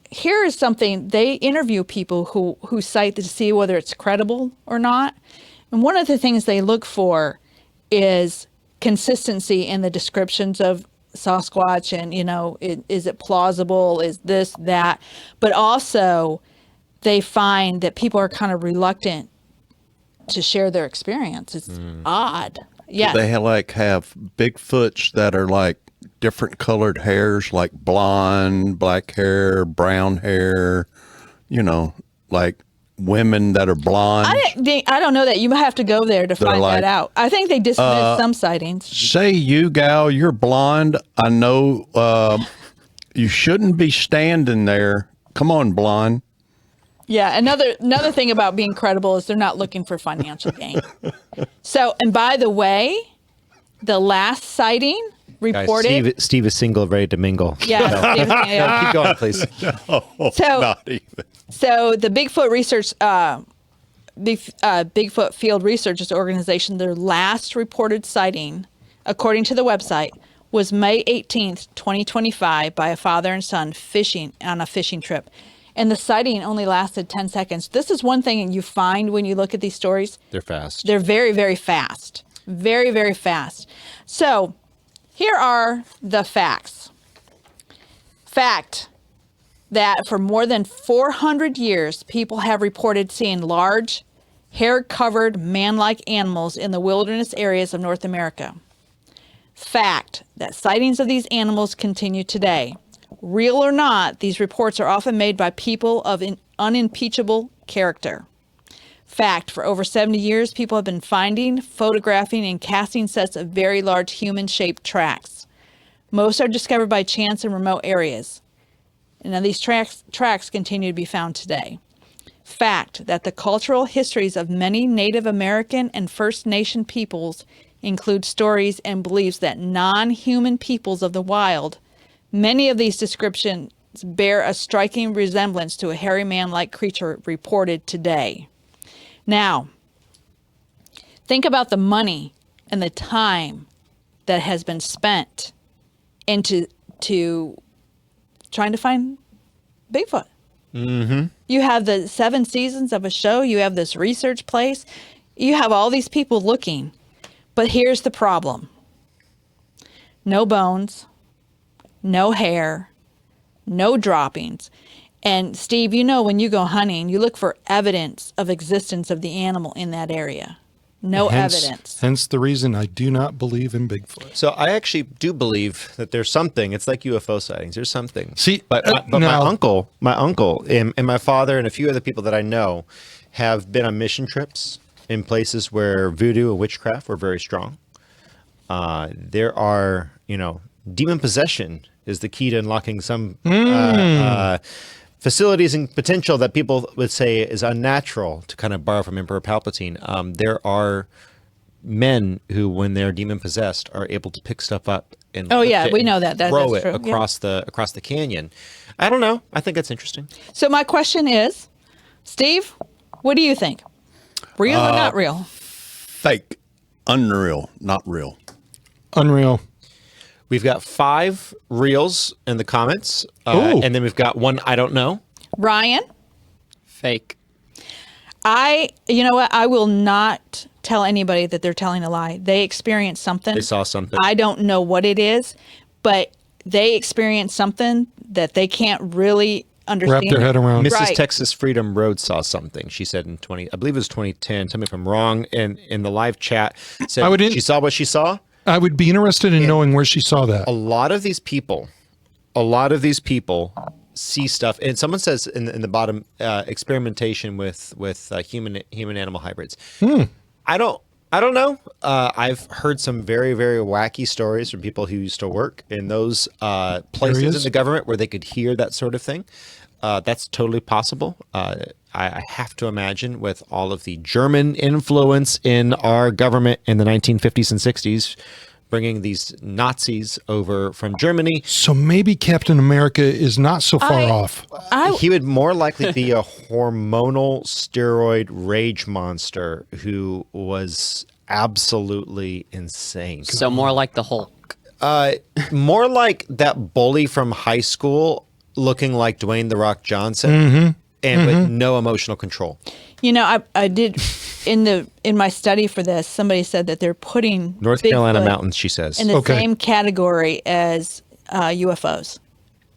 here is something, they interview people who cite to see whether it's credible or not. And one of the things they look for is consistency in the descriptions of Sasquatch and, is it plausible? Is this, that? But also they find that people are kind of reluctant to share their experience. It's odd. Yeah. They have Bigfoots that are like different colored hairs, like blonde, black hair, brown hair, like women that are blonde. I don't know that. You have to go there to find that out. I think they dismissed some sightings. Say you, gal, you're blonde. I know you shouldn't be standing there. Come on, blonde. Yeah, another thing about being credible is they're not looking for financial gain. So, and by the way, the last sighting reported. Guys, Steve is single, ready to mingle. Yeah, Keep going, please. Not even. So the Bigfoot Bigfoot Field Researchers Organization, their last reported sighting, according to the website, was May 18th, 2025, by a father and son fishing on a fishing trip. And the sighting only lasted 10 seconds. This is one thing you find when you look at these stories. They're fast. They're very, very fast. Very, very fast. So here are the facts. Fact that for more than 400 years, people have reported seeing large, hair-covered, man-like animals in the wilderness areas of North America. Fact that sightings of these animals continue today. Real or not, these reports are often made by people of unimpeachable character. Fact, for over 70 years, people have been finding, photographing, and casting sets of very large human-shaped tracks. Most are discovered by chance in remote areas. And now these tracks continue to be found today. Fact, that the cultural histories of many Native American and First Nation peoples include stories and beliefs that non-human peoples of the wild. Many of these descriptions bear a striking resemblance to a hairy man-like creature reported today. Now, think about the money and the time that has been spent into trying to find Bigfoot. Mm-hmm. You have the 7 seasons of a show. You have this research place. You have all these people looking. But here's the problem. No bones. No hair, no droppings. And Steve, when you go hunting, you look for evidence of existence of the animal in that area. No evidence. Hence the reason I do not believe in Bigfoot. So I actually do believe that there's something. It's like UFO sightings. There's something. See, but my uncle, and my father and a few other people that I know have been on mission trips in places where voodoo and witchcraft were very strong. There are, demon possession is the key to unlocking some facilities and potential that people would say is unnatural, to kind of borrow from Emperor Palpatine. There are men who, when they're demon possessed, are able to pick stuff up and we know that. Throw that's it true. across the canyon. I don't know. I think that's interesting. So my question is, Steve, what do you think? Real or not real? Fake, unreal, not real. Unreal. We've got 5 reels in the comments, and then we've got 1 I don't know. Ryan? Fake. You know what? I will not tell anybody that they're telling a lie. They experienced something. They saw something. I don't know what it is, but they experienced something that they can't really understand. Wrap their head around. Mrs. Right. Texas Freedom Road saw something. She said I believe it was 2010. Tell me if I'm wrong. And in the live chat, said she saw what she saw. I would be interested in knowing where she saw that. A lot of these people see stuff, and someone says in the bottom, experimentation with human animal hybrids. I don't know. I've heard some very, very wacky stories from people who used to work in those places in the government where they could hear that sort of thing. That's totally possible. I have to imagine, with all of the German influence in our government in the 1950s and 60s, bringing these Nazis over from Germany. So maybe Captain America is not so far off. He would more likely be a hormonal steroid rage monster who was absolutely insane. So more like the Hulk. More like that bully from high school looking like Dwayne "The Rock" Johnson, and with no emotional control. I did in my study for this. Somebody said that they're putting North Carolina mountains, she says, in the same category as UFOs.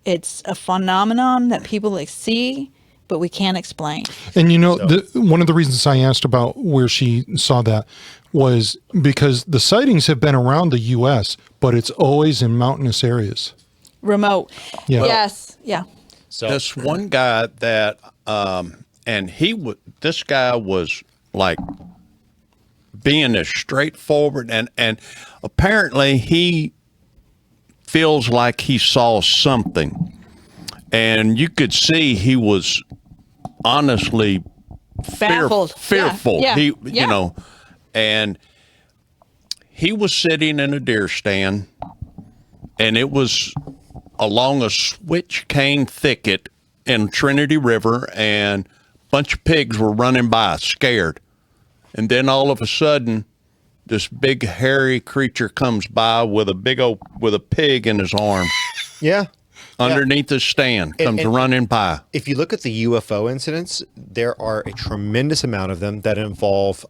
It's a phenomenon that people see. but we can't explain. And one of the reasons I asked about where she saw that was because the sightings have been around the U.S., but it's always in mountainous areas. Remote. Yeah. Yes. Yeah. So This one guy that, and this guy was like being as straightforward, and apparently he feels like he saw something, and you could see he was honestly Baffled. fearful. Yeah. He, Yeah. and he was sitting in a deer stand, and it was along a switch cane thicket in Trinity River, and a bunch of pigs were running by, scared. And then all of a sudden, this big hairy creature comes by with a pig in his arm yeah. underneath the stand, comes and- running by. If you look at the UFO incidents, there are a tremendous amount of them that involve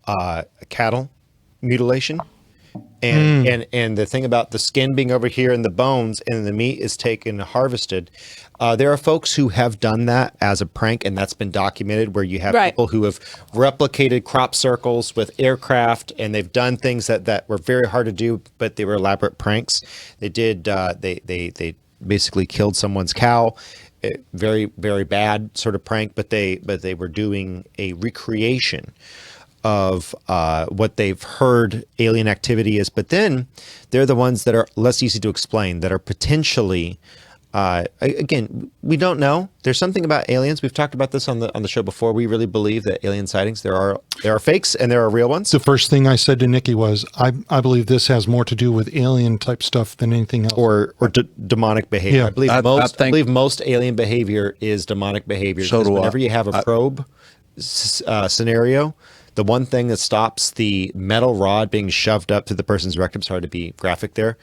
cattle mutilation. And the thing about the skin being over here and the bones and the meat is taken and harvested. There are folks who have done that as a prank, and that's been documented, where you have Right. people who have replicated crop circles with aircraft, and they've done things that were very hard to do, but they were elaborate pranks. They did they basically killed someone's cow. Very, very bad sort of prank, but they were doing a recreation of what they've heard alien activity is. But then they're the ones that are less easy to explain, that are potentially again, we don't know. There's something about aliens. We've talked about this on the show before. We really believe that alien sightings, there are fakes and there are real ones. The first thing I said to Nikki was, I believe this has more to do with alien type stuff than anything else. Or demonic behavior. Yeah. I think- believe most alien behavior is demonic behavior. So because do I. whenever you have a probe scenario, the one thing that stops the metal rod being shoved up to the person's rectum, sorry to be graphic there,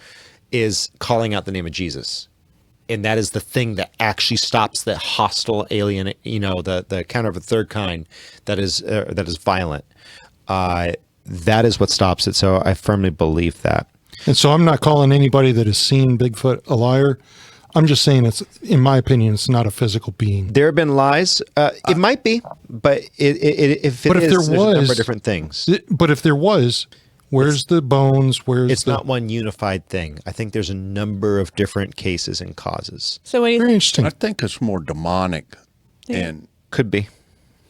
is calling out the name of Jesus. And that is the thing that actually stops the hostile alien, the kind of a third kind that is violent. That is what stops it. So I firmly believe that. And so I'm not calling anybody that has seen Bigfoot a liar. I'm just saying in my opinion, it's not a physical being. There have been lies. It might be, but if But if is, there there's a number was- of different things. But if there was, where's the bones? It's not one unified thing. I think there's a number of different cases and causes. So what do you Very think? interesting. I think it's more demonic and Could be.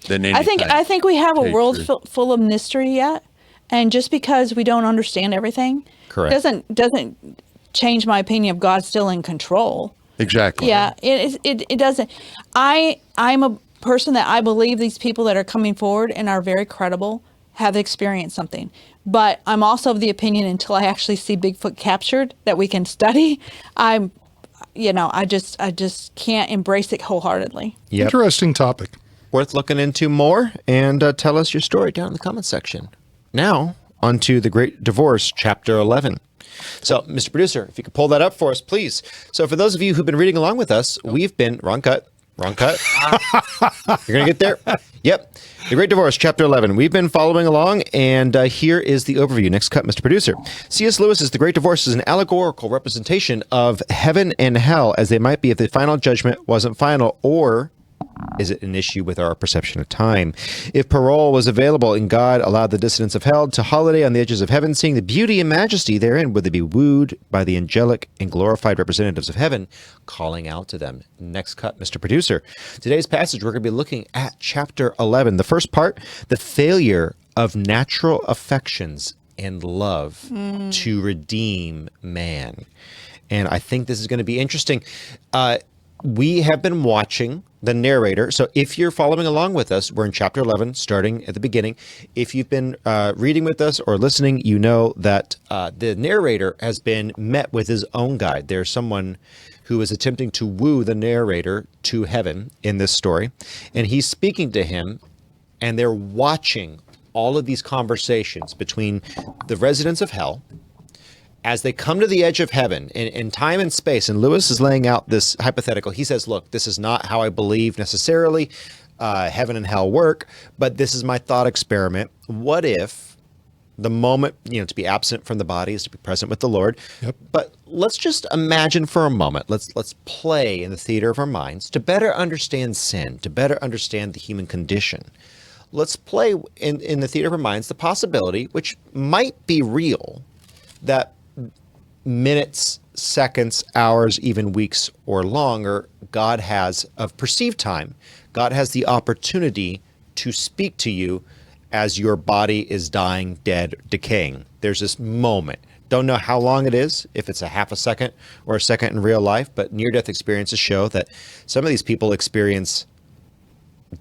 than anything. I think we have a Okay, world true. full of mystery yet, and just because we don't understand everything, Correct. doesn't change my opinion of God's still in control. Exactly. Yeah, it doesn't. I'm a person that I believe these people that are coming forward and are very credible have experienced something. But I'm also of the opinion, until I actually see Bigfoot captured that we can study, I just can't embrace it wholeheartedly. Yep. Interesting topic. Worth looking into more, and tell us your story down in the comment section. Now, on to The Great Divorce, Chapter 11. So, Mr. Producer, if you could pull that up for us, please. So, for those of you who've been reading along with us, we've been... Wrong cut. You're going to get there? Yep. The Great Divorce, Chapter 11. We've been following along, and here is the overview. Next cut, Mr. Producer. C.S. Lewis's The Great Divorce is an allegorical representation of heaven and hell as they might be if the final judgment wasn't final, or is it an issue with our perception of time? If parole was available and God allowed the dissidents of hell to holiday on the edges of heaven, seeing the beauty and majesty therein, would they be wooed by the angelic and glorified representatives of heaven calling out to them? Next cut, Mr. Producer. Today's passage, we're going to be looking at chapter 11. The first part, the failure of natural affections and love to redeem man. And I think this is going to be interesting. We have been watching the narrator. So if you're following along with us, we're in chapter 11, starting at the beginning. If you've been reading with us or listening, you know that the narrator has been met with his own guide. There's someone who is attempting to woo the narrator to heaven in this story. And he's speaking to him, and they're watching all of these conversations between the residents of hell as they come to the edge of heaven in time and space. And Lewis is laying out this hypothetical. He says, look, this is not how I believe necessarily heaven and hell work, but this is my thought experiment. What if The moment, to be absent from the body is to be present with the Lord. Yep. But let's just imagine for a moment, let's play in the theater of our minds to better understand sin, to better understand the human condition. Let's play in the theater of our minds the possibility, which might be real, that minutes, seconds, hours, even weeks or longer, God has, of perceived time, God has the opportunity to speak to you as your body is dying, dead, decaying. There's this moment. Don't know how long it is, if it's a half a second or a second in real life, but near-death experiences show that some of these people experience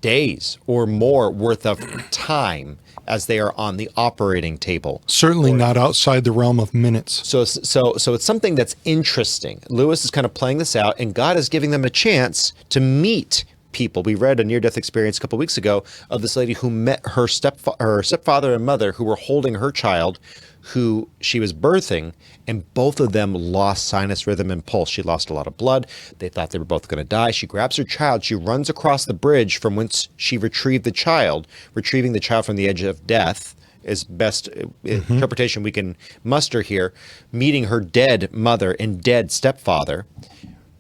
days or more worth of time as they are on the operating table. Certainly not outside the realm of minutes. So it's something that's interesting. Lewis is kind of playing this out, and God is giving them a chance to meet people. We read a near-death experience a couple of weeks ago of this lady who met her stepfather and mother who were holding her child, who she was birthing, and both of them lost sinus rhythm and pulse. She lost a lot of blood. They thought they were both going to die. She grabs her child. She runs across the bridge from whence she retrieved the child, retrieving the child from the edge of death is best interpretation we can muster here, meeting her dead mother and dead stepfather,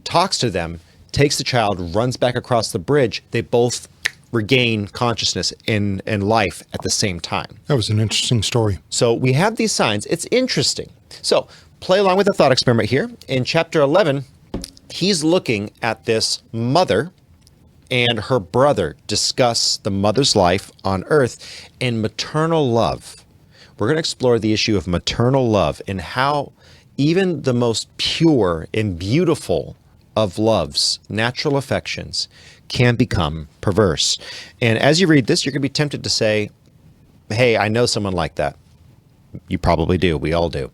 talks to them, takes the child, runs back across the bridge. They both regain consciousness and life at the same time. That was an interesting story. So we have these signs. It's interesting. So play along with the thought experiment here. In chapter 11, he's looking at this mother and her brother discuss the mother's life on earth and maternal love. We're going to explore the issue of maternal love and how even the most pure and beautiful of loves, natural affections, can become perverse. And as you read this, you're going to be tempted to say, hey, I know someone like that. You probably do. We all do.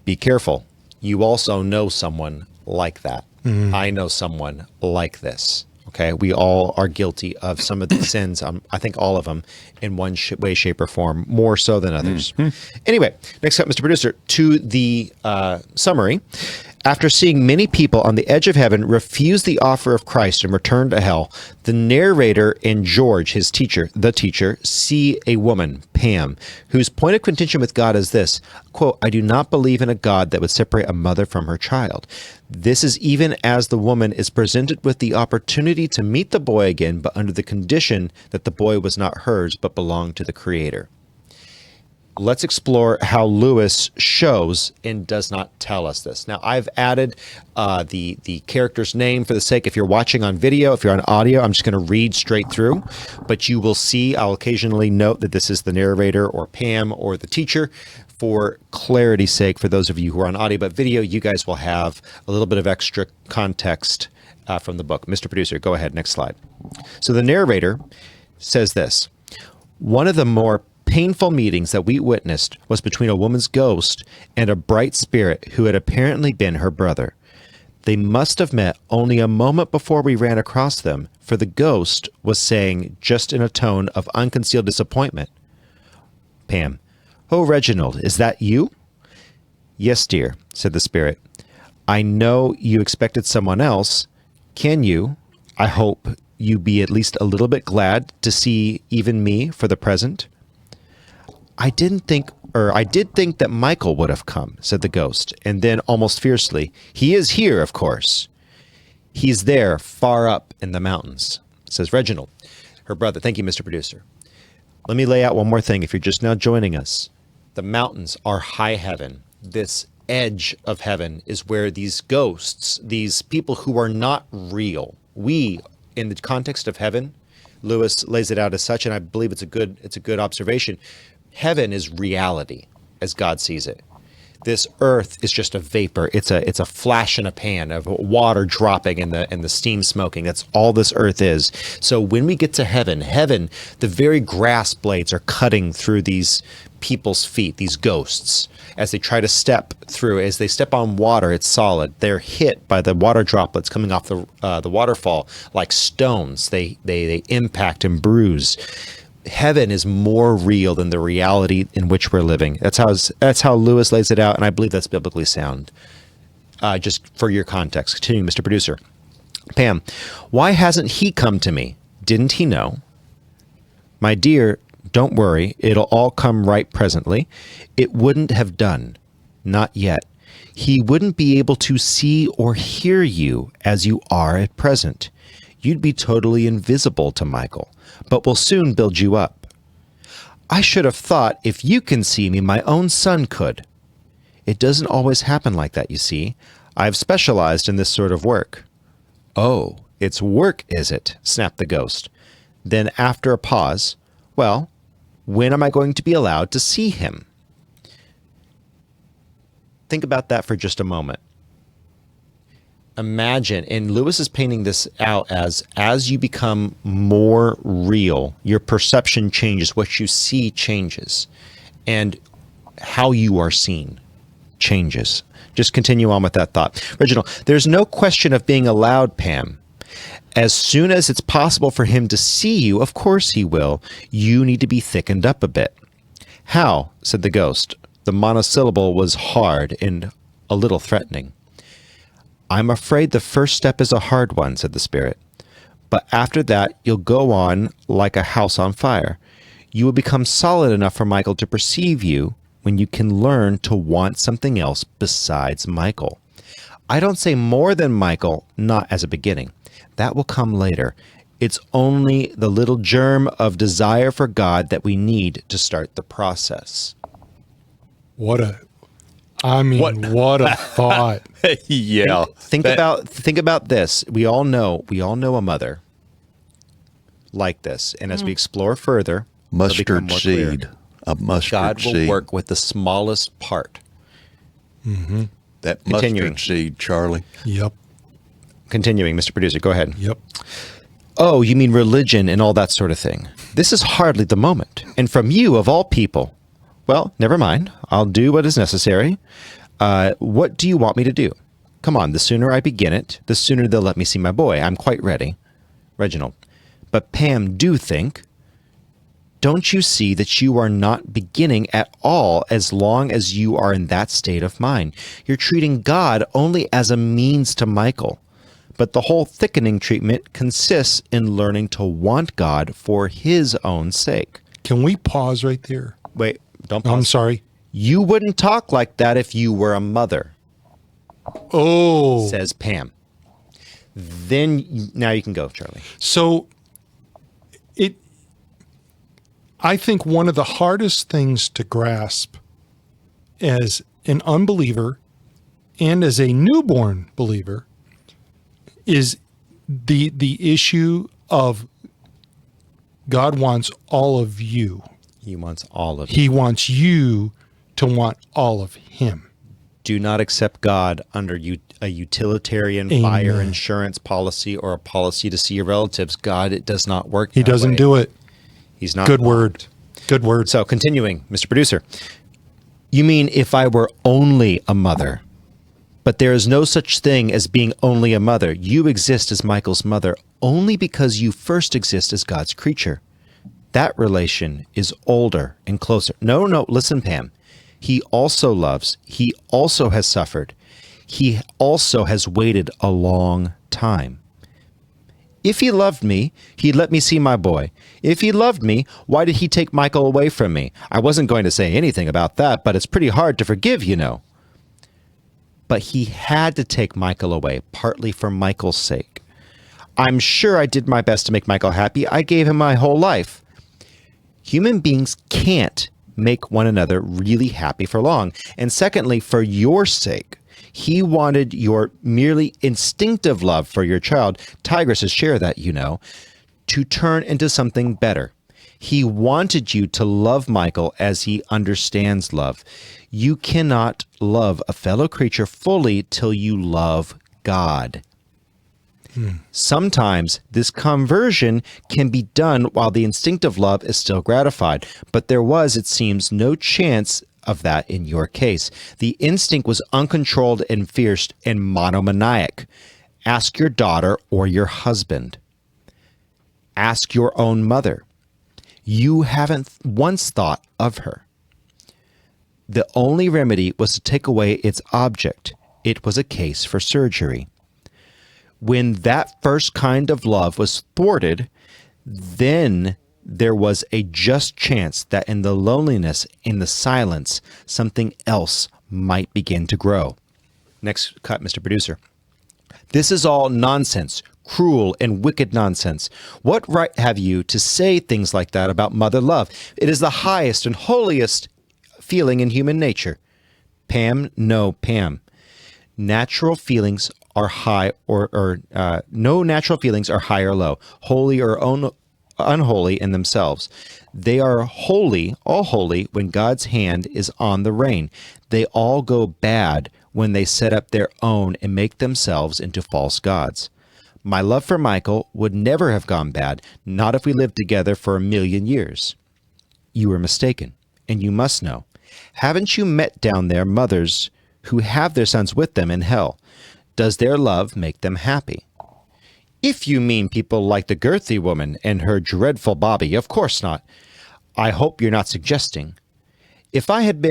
Be careful. You also know someone like that. I know someone like this. Okay, we all are guilty of some of the sins. I think all of them in one way, shape, or form, more so than others. Anyway, next up, Mr. Producer, to the summary. After seeing many people on the edge of heaven refuse the offer of Christ and return to hell, the narrator and George, his teacher, see a woman, Pam, whose point of contention with God is this, quote, I do not believe in a God that would separate a mother from her child. This is even as the woman is presented with the opportunity to meet the boy again, but under the condition that the boy was not hers, but belonged to the Creator. Let's explore how Lewis shows and does not tell us this. Now, I've added the character's name for the sake, if you're watching on video, if you're on audio, I'm just going to read straight through. But you will see, I'll occasionally note that this is the narrator or Pam or the teacher for clarity's sake for those of you who are on audio. But video, you guys will have a little bit of extra context from the book. Mr. Producer, go ahead. Next slide. So the narrator says this. One of the more painful meetings that we witnessed was between a woman's ghost and a bright spirit who had apparently been her brother. They must have met only a moment before we ran across them, for the ghost was saying, just in a tone of unconcealed disappointment, Pam, oh, Reginald, is that you? Yes, dear, said the spirit. I know you expected someone else. Can you, I hope you be at least a little bit glad to see even me for the present? I did think that Michael would have come, said the ghost, and then almost fiercely, he is here, of course. He's there, far up in the mountains, says Reginald, her brother. Thank you, Mr. Producer. Let me lay out one more thing if you're just now joining us. The mountains are high heaven. This edge of heaven is where these ghosts, these people who are not real, we, in the context of heaven, Lewis lays it out as such, and I believe it's a good observation. Heaven is reality as God sees it. This earth is just a vapor. It's a flash in a pan of water dropping and the steam smoking. That's all this earth is. So when we get to heaven, the very grass blades are cutting through these people's feet, these ghosts, as they try to step through. As they step on water, it's solid. They're hit by the water droplets coming off the waterfall like stones. They impact and bruise. Heaven is more real than the reality in which we're living. That's how Lewis lays it out, and I believe that's biblically sound. Just for your context. Continuing, Mr. Producer. Pam, why hasn't he come to me? Didn't he know? My dear, Don't worry, it'll all come right presently. It wouldn't have done. Not yet. He wouldn't be able to see or hear you as you are at present. You'd be totally invisible to Michael, but we'll soon build you up. I should have thought if you can see me, my own son could. It doesn't always happen like that, you see. I've specialized in this sort of work. Oh, it's work, is it? Snapped the ghost. Then after a pause, well, when am I going to be allowed to see him? Think about that for just a moment. Imagine, and Lewis is painting this out as you become more real, your perception changes, what you see changes, and how you are seen changes. Just continue on with that thought. Reginald, there's no question of being allowed, Pam. As soon as it's possible for him to see you, of course he will. You need to be thickened up a bit. How? Said the ghost. The monosyllable was hard and a little threatening. I'm afraid the first step is a hard one, said the spirit. But after that, you'll go on like a house on fire. You will become solid enough for Michael to perceive you when you can learn to want something else besides Michael. I don't say more than Michael, not as a beginning. That will come later. It's only the little germ of desire for God that we need to start the process. What a thought. Yeah. Think about this. We all know a mother like this. And as we explore further, it'll become Mustard more clear. seed. A mustard God will seed. work with the smallest part. That Continuing. mustard seed, Charlie. Yep. Continuing, Mr. Producer, go ahead. Yep. Oh, you mean religion and all that sort of thing. This is hardly the moment. And from you, of all people. Well, never mind. I'll do what is necessary. What do you want me to do? Come on, the sooner I begin it, the sooner they'll let me see my boy. I'm quite ready. Reginald. But Pam, do think. Don't you see that you are not beginning at all as long as you are in that state of mind? You're treating God only as a means to Michael. But the whole thickening treatment consists in learning to want God for his own sake. Can we pause right there? Wait, don't pause. I'm sorry. You wouldn't talk like that if you were a mother, Oh. says Pam. Then now you can go, Charlie. So I think one of the hardest things to grasp as an unbeliever and as a newborn believer is the issue of God wants all of you. He wants all of you. He wants you to want all of him. Do not accept God under a utilitarian Amen. fire insurance policy or a policy to see your relatives. God, it does not work. He doesn't do it. He's not. Good word. Good word. So continuing, Mr. Producer, you mean if I were only a mother? But there is no such thing as being only a mother. You exist as Michael's mother only because you first exist as God's creature. That relation is older and closer. No, listen, Pam. He also loves. He also has suffered. He also has waited a long time. If he loved me, he'd let me see my boy. If he loved me, why did he take Michael away from me? I wasn't going to say anything about that, but it's pretty hard to forgive, you know. But he had to take Michael away, partly for Michael's sake. I'm sure I did my best to make Michael happy. I gave him my whole life. Human beings can't make one another really happy for long. And secondly, for your sake, he wanted your merely instinctive love for your child, tigresses share that, you know, to turn into something better. He wanted you to love Michael as he understands love. You cannot love a fellow creature fully till you love God. Sometimes this conversion can be done while the instinctive love is still gratified, but there was, it seems, no chance of that in your case. The instinct was uncontrolled and fierce and monomaniac. Ask your daughter or your husband. Ask your own mother. You haven't once thought of her. The only remedy was to take away its object. It was a case for surgery. When that first kind of love was thwarted, then there was a just chance that in the loneliness, in the silence, something else might begin to grow. Next cut, Mr. Producer. This is all nonsense, cruel and wicked nonsense. What right have you to say things like that about mother love? It is the highest and holiest feeling in human nature. Pam, no, Pam. Natural feelings are high no natural feelings are high or low, holy or unholy in themselves. They are holy, all holy, when God's hand is on the rein. They all go bad when they set up their own and make themselves into false gods. My love for Michael would never have gone bad, not if we lived together for 1,000,000 years. You were mistaken, and you must know. Haven't you met down there mothers who have their sons with them in hell? Does their love make them happy? If you mean people like the girthy woman and her dreadful Bobby, of course not. I hope you're not suggesting. If I had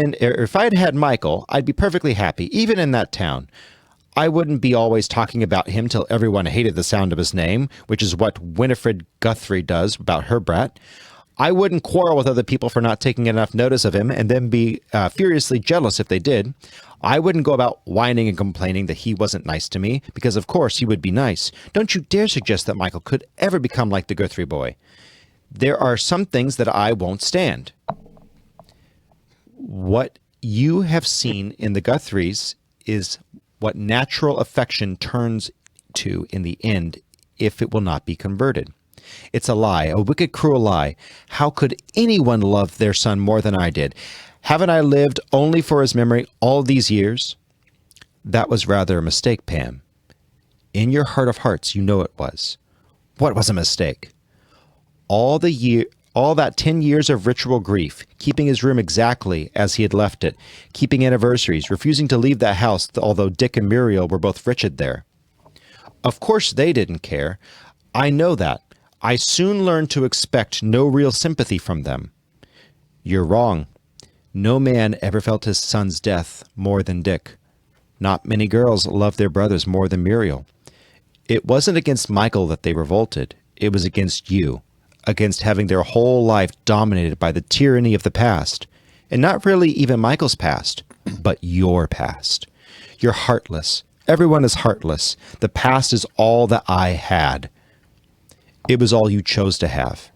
had Michael, I'd be perfectly happy, even in that town. I wouldn't be always talking about him till everyone hated the sound of his name, which is what Winifred Guthrie does about her brat. I wouldn't quarrel with other people for not taking enough notice of him and then be furiously jealous if they did. I wouldn't go about whining and complaining that he wasn't nice to me, because of course he would be nice. Don't you dare suggest that Michael could ever become like the Guthrie boy. There are some things that I won't stand. What you have seen in the Guthries is what natural affection turns to in the end if it will not be converted. It's a lie, a wicked, cruel lie. How could anyone love their son more than I did? Haven't I lived only for his memory all these years? That was rather a mistake, Pam. In your heart of hearts, you know it was. What was a mistake? All that 10 years of ritual grief, keeping his room exactly as he had left it, keeping anniversaries, refusing to leave that house, although Dick and Muriel were both wretched there. Of course they didn't care. I know that. I soon learned to expect no real sympathy from them. You're wrong. No man ever felt his son's death more than Dick. Not many girls loved their brothers more than Muriel. It wasn't against Michael that they revolted. It was against you, against having their whole life dominated by the tyranny of the past. And not really even Michael's past, but your past. You're heartless. Everyone is heartless. The past is all that I had. It was all you chose to have.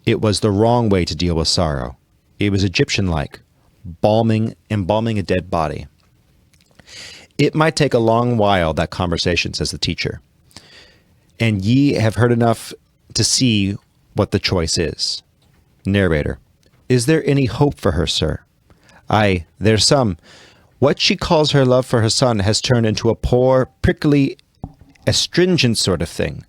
It was the wrong way to deal with sorrow. It was Egyptian-like, embalming a dead body. It might take a long while, that conversation, says the teacher. And ye have heard enough to see what the choice is. Narrator. Is there any hope for her, sir? Aye, there's some. What she calls her love for her son has turned into a poor, prickly, astringent sort of thing.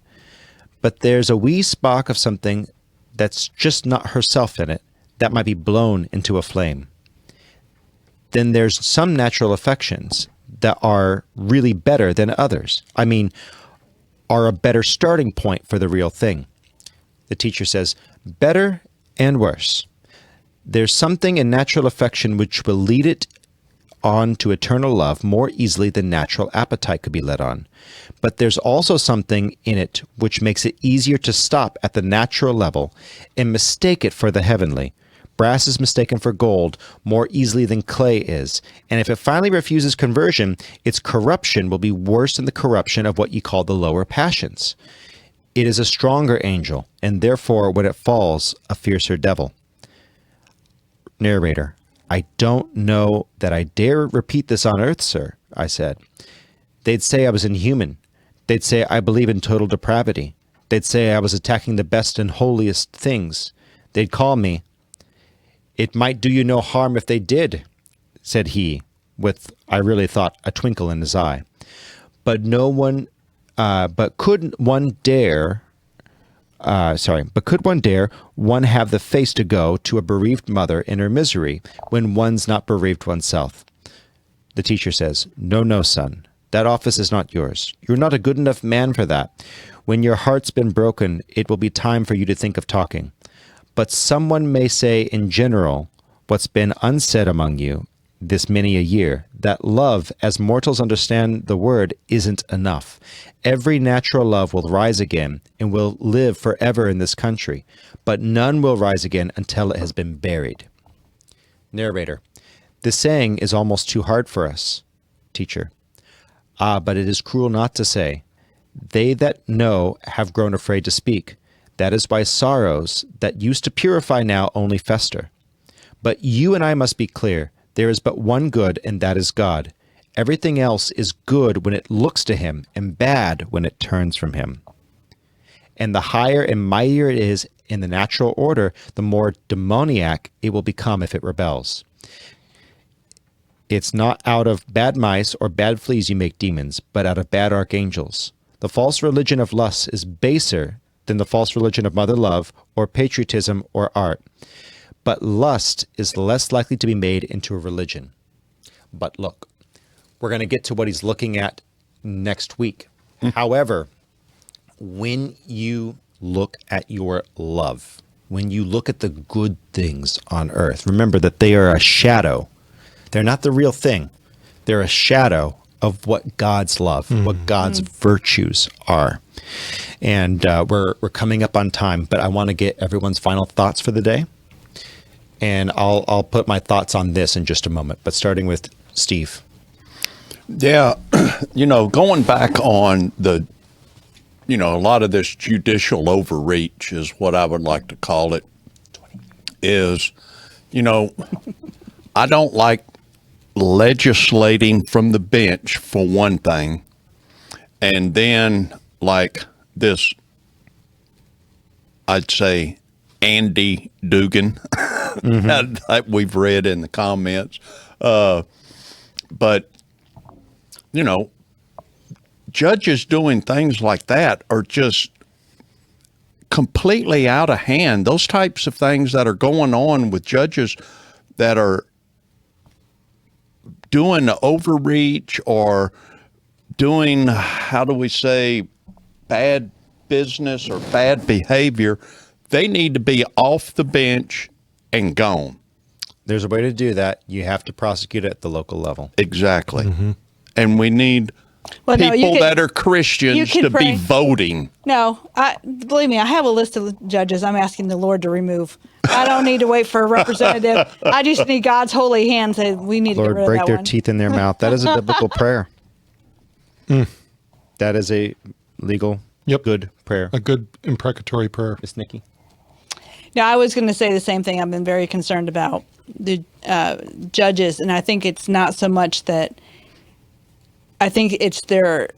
But there's a wee spark of something that's just not herself in it that might be blown into a flame. Then there's some natural affections that are really better than others. I mean, are a better starting point for the real thing. The teacher says, better and worse. There's something in natural affection which will lead it on to eternal love more easily than natural appetite could be led on. But there's also something in it which makes it easier to stop at the natural level and mistake it for the heavenly. Brass is mistaken for gold more easily than clay is, and if it finally refuses conversion, its corruption will be worse than the corruption of what you call the lower passions. It is a stronger angel, and therefore, when it falls, a fiercer devil. Narrator. I don't know that I dare repeat this on earth, sir, I said. They'd say I was inhuman. They'd say I believe in total depravity. They'd say I was attacking the best and holiest things. They'd call me. It might do you no harm if they did, said he, with, I really thought, a twinkle in his eye. But could one dare one have the face to go to a bereaved mother in her misery when one's not bereaved oneself? The teacher says, No, son. That office is not yours. You're not a good enough man for that. When your heart's been broken, it will be time for you to think of talking. But someone may say in general what's been unsaid among you this many a year, that love, as mortals understand the word, isn't enough. Every natural love will rise again and will live forever in this country, but none will rise again until it has been buried. Narrator: this saying is almost too hard for us. Teacher: ah, but it is cruel not to say. They that know have grown afraid to speak. That is why sorrows that used to purify now only fester. But you and I must be clear. There is but one good, and that is God. Everything else is good when it looks to him, and bad when it turns from him. And the higher and mightier it is in the natural order, the more demoniac it will become if it rebels. It's not out of bad mice or bad fleas you make demons, but out of bad archangels. The false religion of lust is baser than the false religion of mother love or patriotism or art. But lust is less likely to be made into a religion. But look, we're going to get to what he's looking at next week. However, when you look at your love, when you look at the good things on earth, remember that they are a shadow. They're not the real thing. They're a shadow of what God's love, what God's virtues are. And we're coming up on time, but I want to get everyone's final thoughts for the day. And I'll put my thoughts on this in just a moment, but starting with Steve. Yeah, going back on a lot of this judicial overreach is what I would like to call it, is, I don't like legislating from the bench, for one thing, and then like this, I'd say, Andy Dugan that we've read in the comments. But, judges doing things like that are just completely out of hand. Those types of things that are going on with judges that are doing the overreach or doing, how do we say, bad business or bad behavior, they need to be off the bench and gone. There's a way to do that. You have to prosecute it at the local level. Exactly. And we need people that are Christians to be voting. No, believe me, I have a list of judges I'm asking the Lord to remove. I don't need to wait for a representative. I just need God's holy hand to say we need to get rid of that one. Lord, break their teeth in their mouth. That is a biblical prayer. That is a legal, good prayer. A good imprecatory prayer. Miss Nikki? Now, I was going to say the same thing. I've been very concerned about the judges, and I think it's not so much that. I think it's their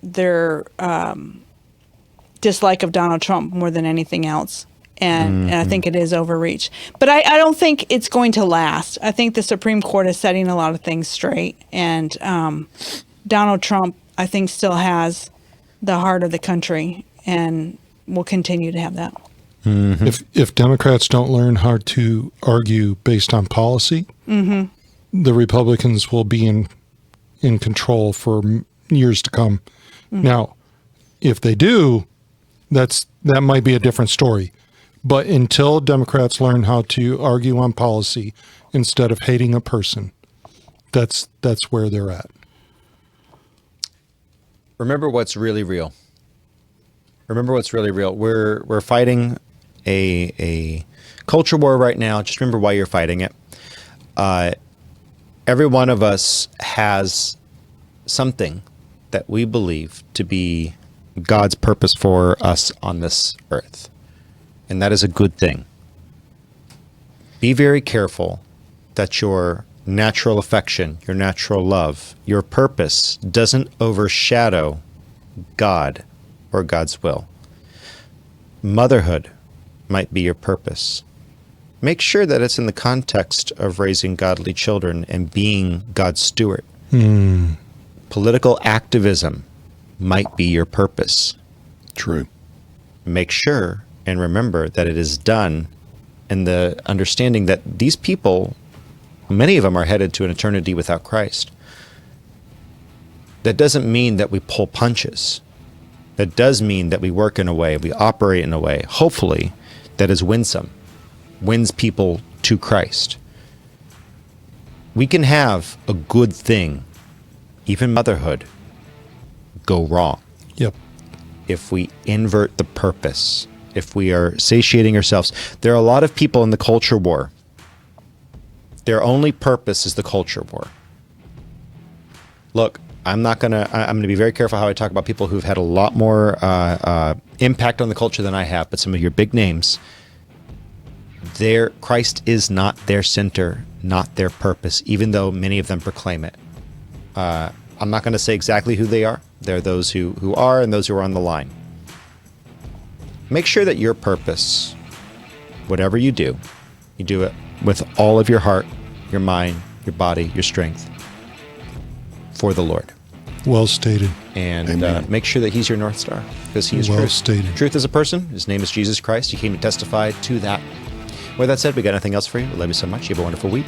dislike of Donald Trump more than anything else, and I think it is overreach. But I don't think it's going to last. I think the Supreme Court is setting a lot of things straight, and Donald Trump, I think, still has the heart of the country, and will continue to have that. If Democrats don't learn how to argue based on policy, the Republicans will be in control for years to come. Now, if they do, that might be a different story. But until Democrats learn how to argue on policy instead of hating a person, that's where they're at. Remember what's really real. Remember what's really real. We're fighting a culture war right now. Just remember why you're fighting it. Every one of us has something that we believe to be God's purpose for us on this earth. And that is a good thing. Be very careful that your natural affection, your natural love, your purpose doesn't overshadow God or God's will. Motherhood might be your purpose. Make sure that it's in the context of raising godly children and being God's steward. Political activism might be your purpose. True. Make sure and remember that it is done in the understanding that these people, many of them are headed to an eternity without Christ. That doesn't mean that we pull punches. That does mean that we work in a way, we operate in a way, hopefully, that is winsome, wins people to Christ. We can have a good thing even motherhood, go wrong. Yep. If we invert the purpose, if we are satiating ourselves. There are a lot of people in the culture war. Their only purpose is the culture war. Look, I'm going to be very careful how I talk about people who've had a lot more impact on the culture than I have, but some of your big names, Christ is not their center, not their purpose, even though many of them proclaim it. I'm not going to say exactly who they are. There are those who are and those who are on the line. Make sure that your purpose, whatever you do it with all of your heart, your mind, your body, your strength, for the Lord. Well stated. And make sure that he's your North Star, because he is Well truth. stated. Truth is a person. His name is Jesus Christ. He came to testify to that. With that said, we got nothing else for you. We love you so much. You have a wonderful week.